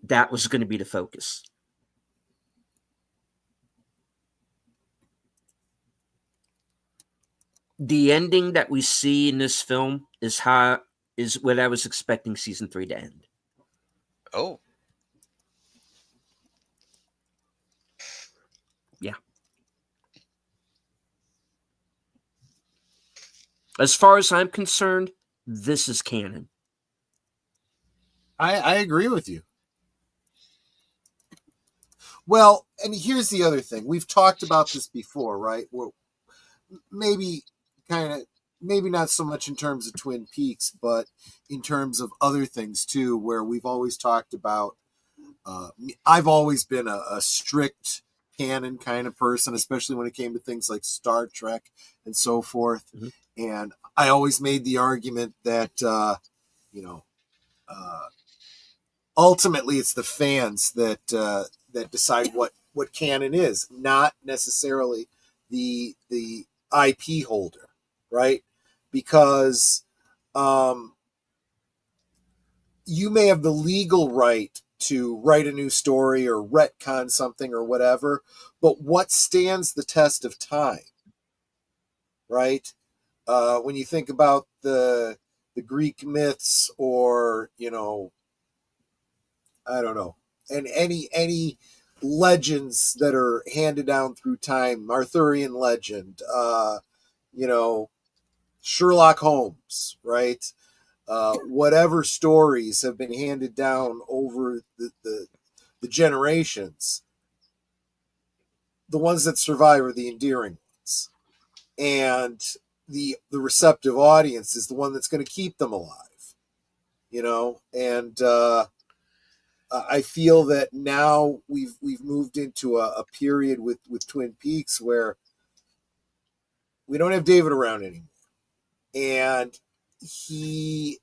that was going to be the focus. The ending that we see in this film is what I was expecting season 3 to end. Oh. As far as I'm concerned, this is canon. I agree with you. Well, and here's the other thing. We've talked about this before, right? Well, maybe not so much in terms of Twin Peaks, but in terms of other things too, where we've always talked about. I've always been a strict canon kind of person, especially when it came to things like Star Trek and so forth. Mm-hmm. And I always made the argument that, ultimately it's the fans that decide what canon is, not necessarily the IP holder, right? Because you may have the legal right to write a new story or retcon something or whatever, but what stands the test of time, right? When you think about the Greek myths, or I don't know, and any legends that are handed down through time, Arthurian legend, Sherlock Holmes, right? Whatever stories have been handed down over the generations, the ones that survive are the endearing ones, and the receptive audience is the one that's going to keep them alive, and I feel that now we've moved into a period with Twin Peaks where we don't have David around anymore, and he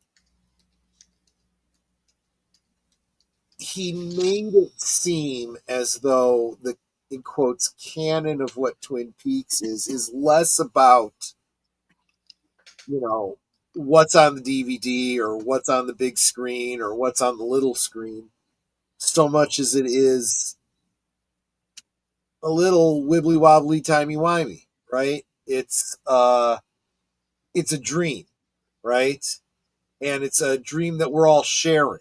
made it seem as though the, in quotes, canon of what Twin Peaks is less about what's on the DVD or what's on the big screen or what's on the little screen, so much as it is a little wibbly wobbly, timey wimey, right? It's a dream, right? And it's a dream that we're all sharing.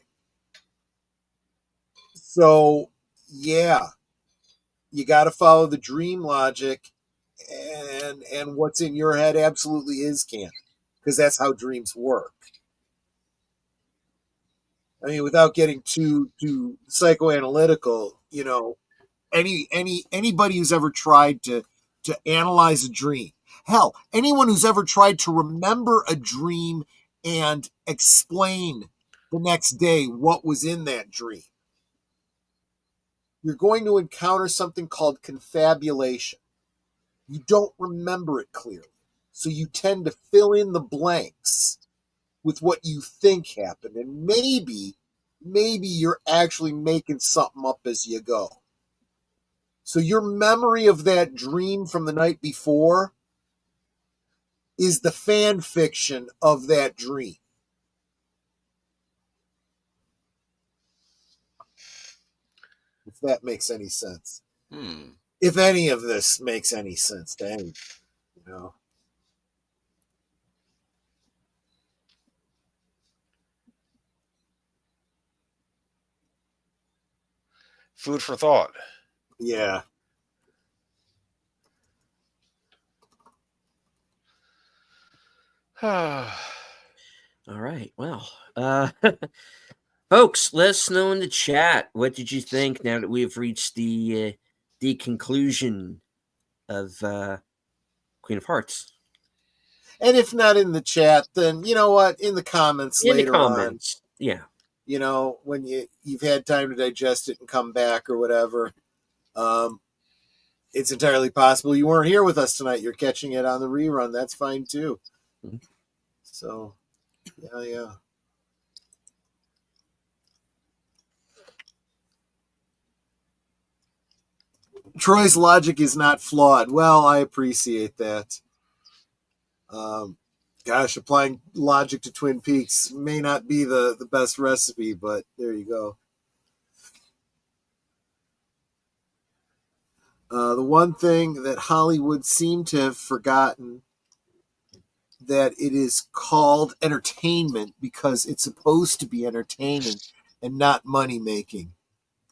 So yeah, you got to follow the dream logic, and what's in your head absolutely is canon, because that's how dreams work. I mean, without getting too psychoanalytical, anybody who's ever tried to analyze a dream, hell, anyone who's ever tried to remember a dream and explain the next day what was in that dream, you're going to encounter something called confabulation. You don't remember it clearly, so you tend to fill in the blanks with what you think happened, and maybe you're actually making something up as you go. So your memory of that dream from the night before is the fan fiction of that dream. If that makes any sense. If any of this makes any sense to anyone, Food for thought. Yeah. All right. Well, folks, let us know in the chat. What did you think now that we've reached the conclusion of Queen of Hearts? And if not in the chat, then you know what? In the comments In later the comments. on. Yeah. When you've had time to digest it and come back or whatever. It's entirely possible you weren't here with us tonight. You're catching it on the rerun. That's fine too. Mm-hmm. So, yeah. Troy's logic is not flawed. Well, I appreciate that. Gosh, applying logic to Twin Peaks may not be the best recipe, but there you go. The one thing that Hollywood seemed to have forgotten, that it is called entertainment because it's supposed to be entertaining and not money making.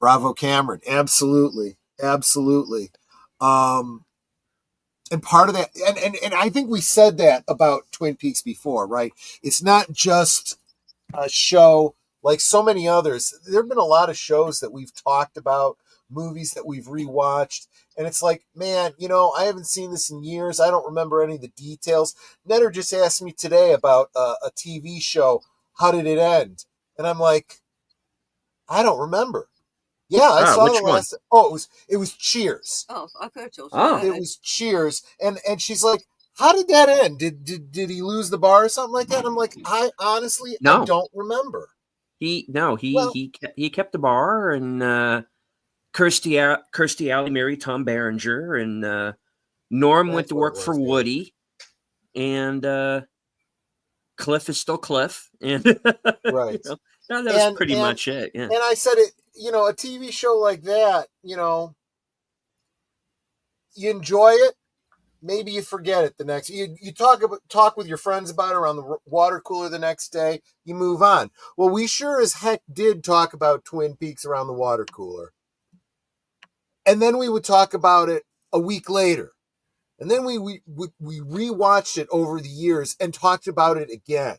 Bravo, Cameron. Absolutely. And part of that, and I think we said that about Twin Peaks before, right? It's not just a show like so many others. There have been a lot of shows that we've talked about, movies that we've rewatched, and it's like, man, I haven't seen this in years. I don't remember any of the details. Netter just asked me today about a TV show. How did it end? And I'm like, I don't remember. Yeah, I saw which the one? last. Oh, it was Cheers. Oh, I could have told you. Oh. that. It was Cheers, and she's like, how did that end? Did he lose the bar or something like that? And I'm like, I honestly, No. I don't remember. He kept the bar, and Kirstie Alley married Tom Berenger, and Norm went That's to what work it for was, yeah. Woody, and Cliff is still Cliff, and Right. that was pretty much it. Yeah. And I said it, a TV show like that, you enjoy it, maybe you forget it the next. You talk with your friends about it around the water cooler the next day. You move on. Well, we sure as heck did talk about Twin Peaks around the water cooler, and then we would talk about it a week later, and then we rewatched it over the years and talked about it again.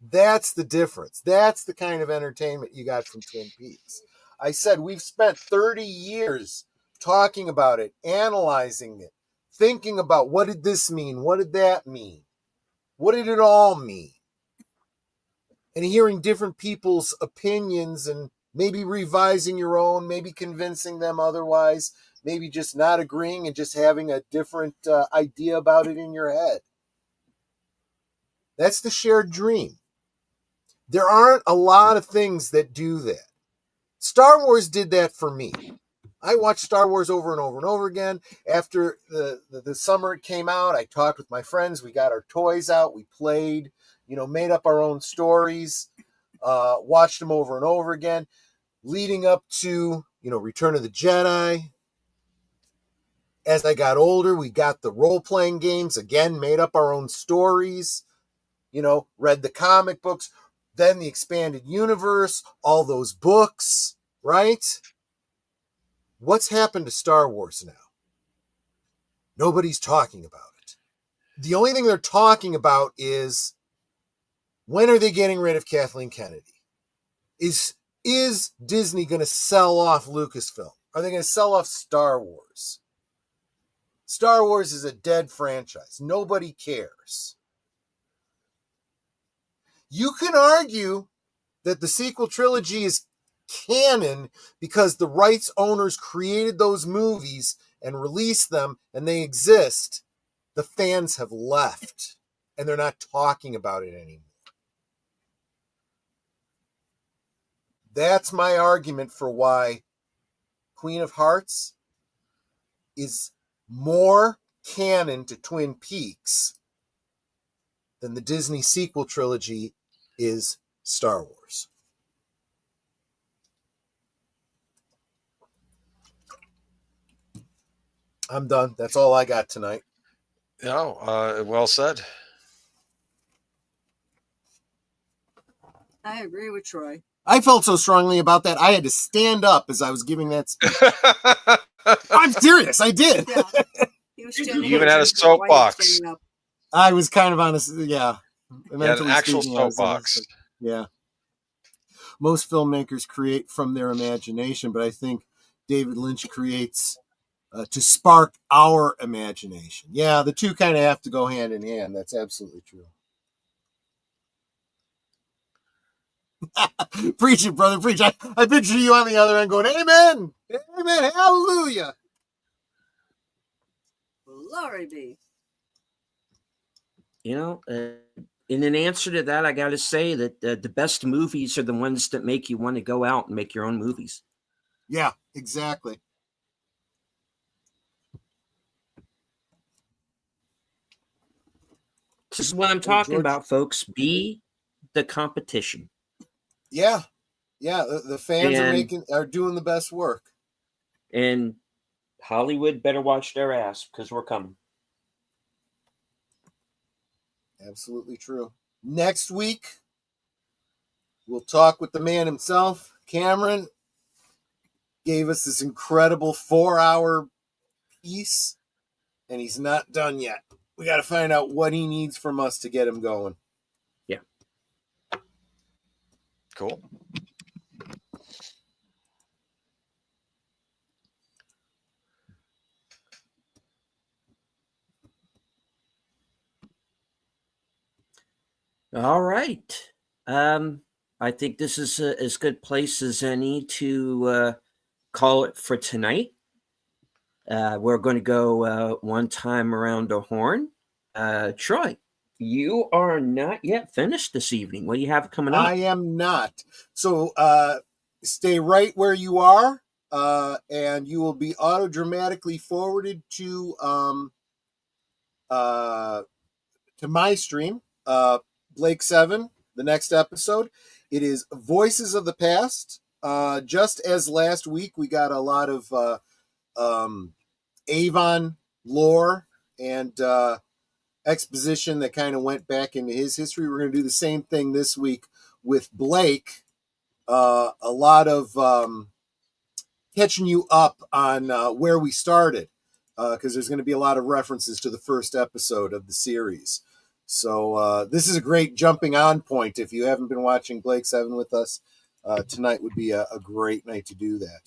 That's the difference. That's the kind of entertainment you got from Twin Peaks. I said we've spent 30 years talking about it, analyzing it, thinking about what did this mean? What did that mean? What did it all mean? And hearing different people's opinions and maybe revising your own, maybe convincing them otherwise, maybe just not agreeing and just having a different idea about it in your head. That's the shared dream. There aren't a lot of things that do that. Star Wars did that for me. I watched Star Wars over and over and over again. After the summer it came out, I talked with my friends. We got our toys out. We played, made up our own stories, watched them over and over again, leading up to, Return of the Jedi. As I got older, we got the role-playing games, again, made up our own stories, read the comic books, then the expanded universe, all those books, right? What's happened to Star Wars now? Nobody's talking about it. The only thing they're talking about is, when are they getting rid of Kathleen Kennedy? Is Disney going to sell off Lucasfilm? Are they going to sell off Star Wars? Star Wars is a dead franchise. Nobody cares. You can argue that the sequel trilogy is canon because the rights owners created those movies and released them and they exist. The fans have left and they're not talking about it anymore. That's my argument for why Queen of Hearts is more canon to Twin Peaks than the Disney sequel trilogy is Star Wars. I'm done. That's all I got tonight. No, well said. I agree with Troy. I felt so strongly about that, I had to stand up as I was giving that speech. I'm serious. I did. Yeah. He was standing You even up. had a soapbox. I was kind of on a, yeah. You had an actual soapbox. Yeah. Most filmmakers create from their imagination, but I think David Lynch creates to spark our imagination. Yeah, the two kind of have to go hand in hand. That's absolutely true. Preach it, brother, preach. I picture you on the other end going, amen, amen, hallelujah. Glory be. In an answer to that, I got to say that the best movies are the ones that make you want to go out and make your own movies. Yeah, exactly. This is what I'm talking about, folks. Be the competition. Yeah, yeah. The fans are doing the best work. And Hollywood better watch their ass because we're coming. Absolutely true. Next week, we'll talk with the man himself. Cameron gave us this incredible 4-hour piece, and he's not done yet. We got to find out what he needs from us to get him going. Yeah. Cool. All right. I think this is as good place as any to call it for tonight. We're going to go one time around the horn. Troy, you are not yet finished this evening. What do you have coming up? I am not. So stay right where you are, and you will be auto-dramatically forwarded to my stream, Blake 7, the next episode. It is Voices of the Past. Just as last week, we got a lot of Avon lore and exposition that kind of went back into his history. We're going to do the same thing this week with Blake. A lot of catching you up on where we started, because there's going to be a lot of references to the first episode of the series. So this is a great jumping on point. If you haven't been watching Blake 7 with us, tonight would be a great night to do that.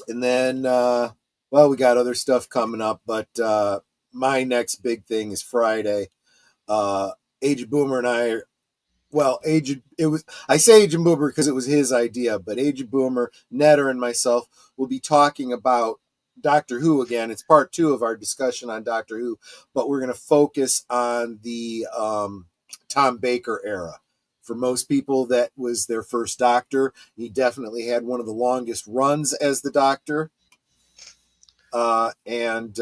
And then, well, we got other stuff coming up, but my next big thing is Friday. Agent Boomer and I, I say Agent Boomer because it was his idea, but Agent Boomer, Netter, and myself will be talking about Doctor Who again. It's part 2 of our discussion on Doctor Who, but we're going to focus on the Tom Baker era. For most people, that was their first Doctor. He definitely had one of the longest runs as the Doctor. And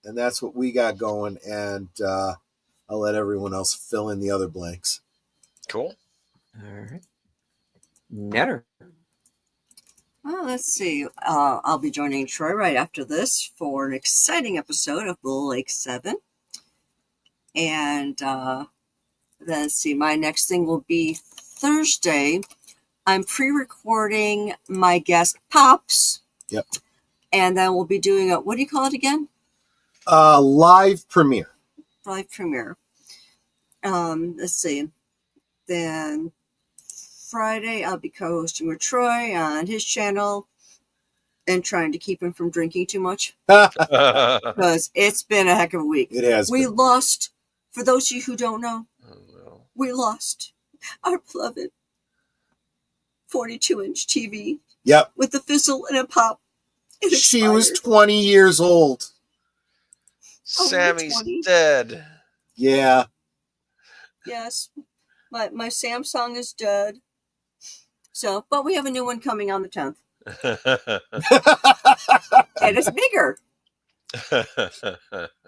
that's what we got going. And I'll let everyone else fill in the other blanks. Cool. All right. Netter. Well, let's see. I'll be joining Troy right after this for an exciting episode of Blake 7. And let's see. My next thing will be Thursday. I'm pre-recording my guest Pops. Yep. And then we'll be doing what do you call it again? Live premiere. Live premiere. Let's see. Then Friday, I'll be co-hosting with Troy on his channel and trying to keep him from drinking too much because it's been a heck of a week. It has. We lost, for those of you who don't know, Oh, no. we lost our beloved 42-inch TV. Yep. With a fizzle and a pop. She was 20 years old. Sammy's 20. dead. Yeah. Yes. My Samsung is dead. So, but we have a new one coming on the 10th. And it's bigger.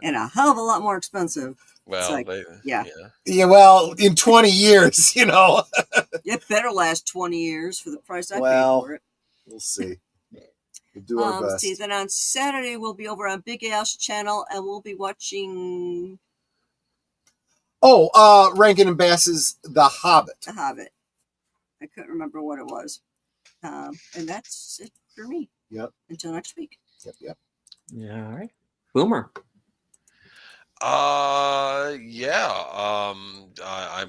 And a hell of a lot more expensive. Well, like, yeah. Yeah, well, in 20 years, It better last 20 years for the price I paid for it. We'll see. We'll do our best. See, then on Saturday, we'll be over on Big Al's channel, and we'll be watching... Rankin and Bass's The Hobbit. The Hobbit. I couldn't remember what it was. And that's it for me. Yep. Until next week. Yep. Yeah, all right. Boomer. I'm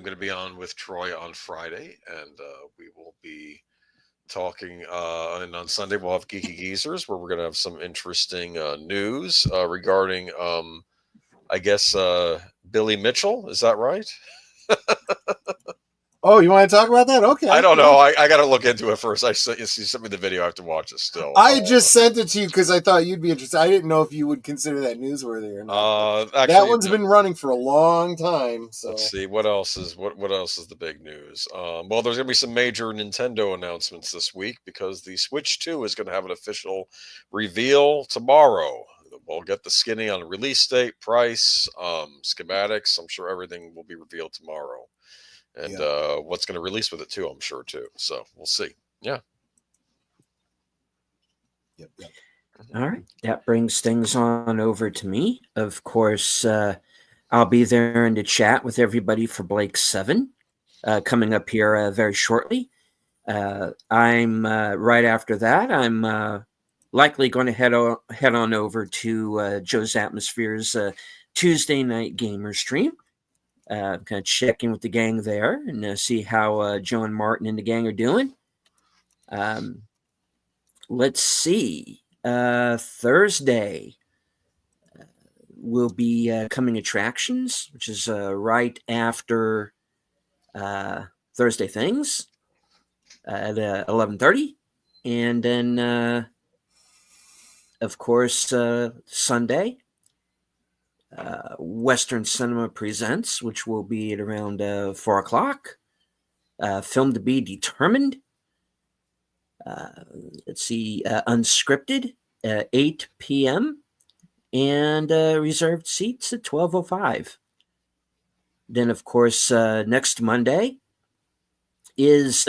going to be on with Troy on Friday, and we will be talking, and on Sunday we'll have Geeky Geezers, where we're going to have some interesting news regarding, I guess, Billy Mitchell. Is that right? Oh, you want to talk about that? Okay. I don't know. I got to look into it first. You sent me the video. I have to watch it still. I just sent it to you because I thought you'd be interested. I didn't know if you would consider that newsworthy or not. Actually, that one's been running for a long time. So let's see what else is the big news. Well, there's gonna be some major Nintendo announcements this week because the Switch 2 is gonna have an official reveal tomorrow. We'll get the skinny on release date, price, schematics. I'm sure everything will be revealed tomorrow. And what's going to release with it too, I'm sure too. So we'll see. Yeah. Yep. All right. That brings things on over to me. Of course, I'll be there in the chat with everybody for Blake 7 coming up here very shortly. I'm right after that. I'm likely going to head on over to Joe's Atmosphere's Tuesday night gamer stream. Kind of check in with the gang there and see how Joe and Martin and the gang are doing. Let's see. Thursday will be coming attractions, which is right after Thursday Things at 11:30, and then of course Sunday Western Cinema Presents, which will be at around 4 o'clock. Film to be determined. Let's see, Unscripted, 8 p.m. and reserved seats at 12:05. Then, of course, next Monday is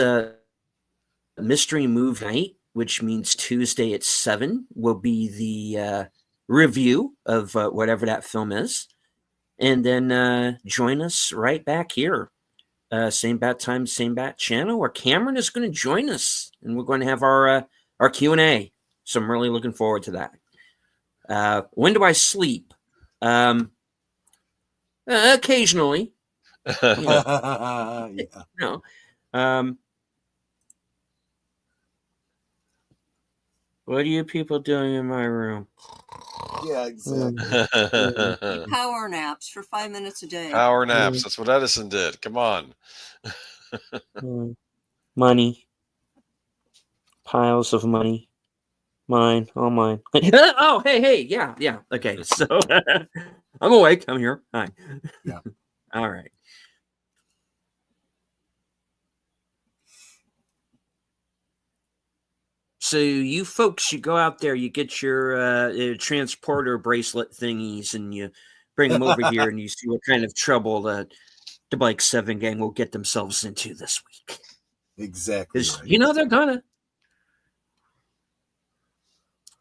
Mystery Move Night, which means Tuesday at 7 will be the review of whatever that film is. And then join us right back here. Same bat time, same bat channel, where Cameron is going to join us, and we're going to have our Q&A. So I'm really looking forward to that. When do I sleep? Occasionally. Yeah. No. What are you people doing in my room? Yeah, exactly. Power naps for 5 minutes a day. Power naps. That's what Edison did. Come on. Money. Piles of money. Mine. All mine. Oh, hey. Yeah. Okay. So I'm awake. I'm here. Hi. Yeah. All right. So you folks, you go out there, you get your transporter bracelet thingies, and you bring them over here, and you see what kind of trouble the Bike 7 gang will get themselves into this week. Exactly. Because Right. they're gonna.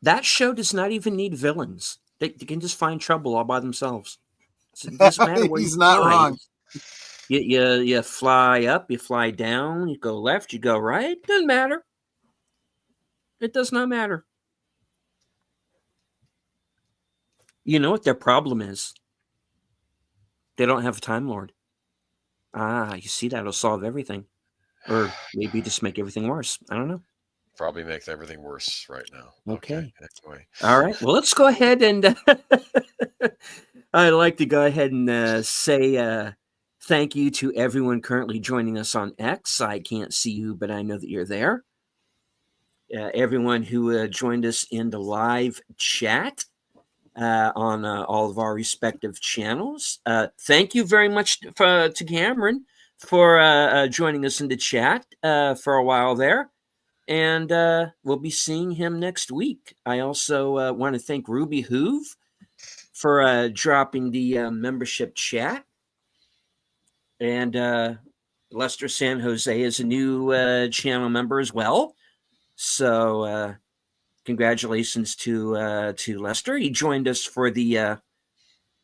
That show does not even need villains. They can just find trouble all by themselves. It doesn't matter where He's you not fly. wrong. You fly up, you fly down, you go left, you go right. Doesn't matter. It does not matter. You know what their problem is? They don't have a Time Lord. You see, that'll solve everything. Or maybe just make everything worse. I don't know. Probably make everything worse right now. Okay. Anyway. All right. Well, let's go ahead and I'd like to go ahead and say thank you to everyone currently joining us on X. I can't see you, but I know that you're there. Everyone who joined us in the live chat on all of our respective channels. Thank you very much to Cameron for joining us in the chat for a while there. And we'll be seeing him next week. I also want to thank Ruby Hoove for dropping the membership chat. And Lester San Jose is a new channel member as well. So congratulations to Lester. He joined us for the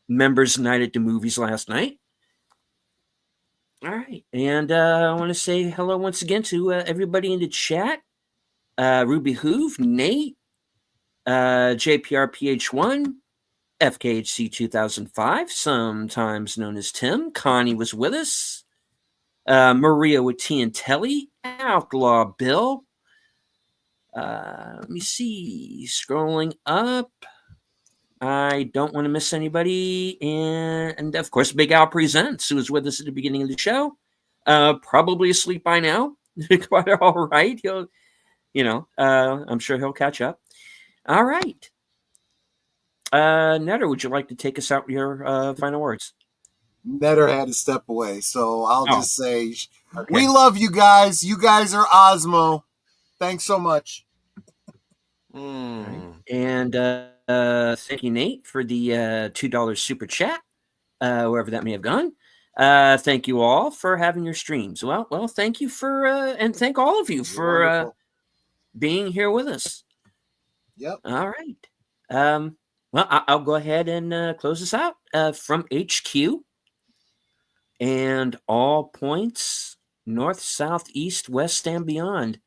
members night at the movies last night. All right. And I want to say hello once again to everybody in the chat. Ruby Hoove, Nate, JPRPH1, FKHC 2005, sometimes known as Tim. Connie was with us. Maria with T and Telly, Outlaw Bill. Let me see. Scrolling up. I don't want to miss anybody. And of course, Big Al Presents, who was with us at the beginning of the show. Probably asleep by now. Quite all right. He'll, I'm sure he'll catch up. All right. Netter, would you like to take us out with your final words? Netter had to step away, so I'll just say, Okay. we love you guys. You guys are Osmo. Thanks so much. Right. And thank you, Nate, for the $2 super chat, wherever that may have gone. Thank you all for having your streams. Well, thank you for and thank all of you for being here with us. Yep. All right. Well, I'll go ahead and close this out from HQ and all points north, south, east, west, and beyond.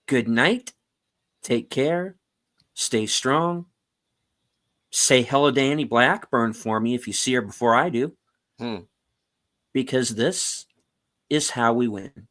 Good night. Take care. Stay strong. Say hello to Annie Blackburn for me if you see her before I do. Hmm. Because this is how we win.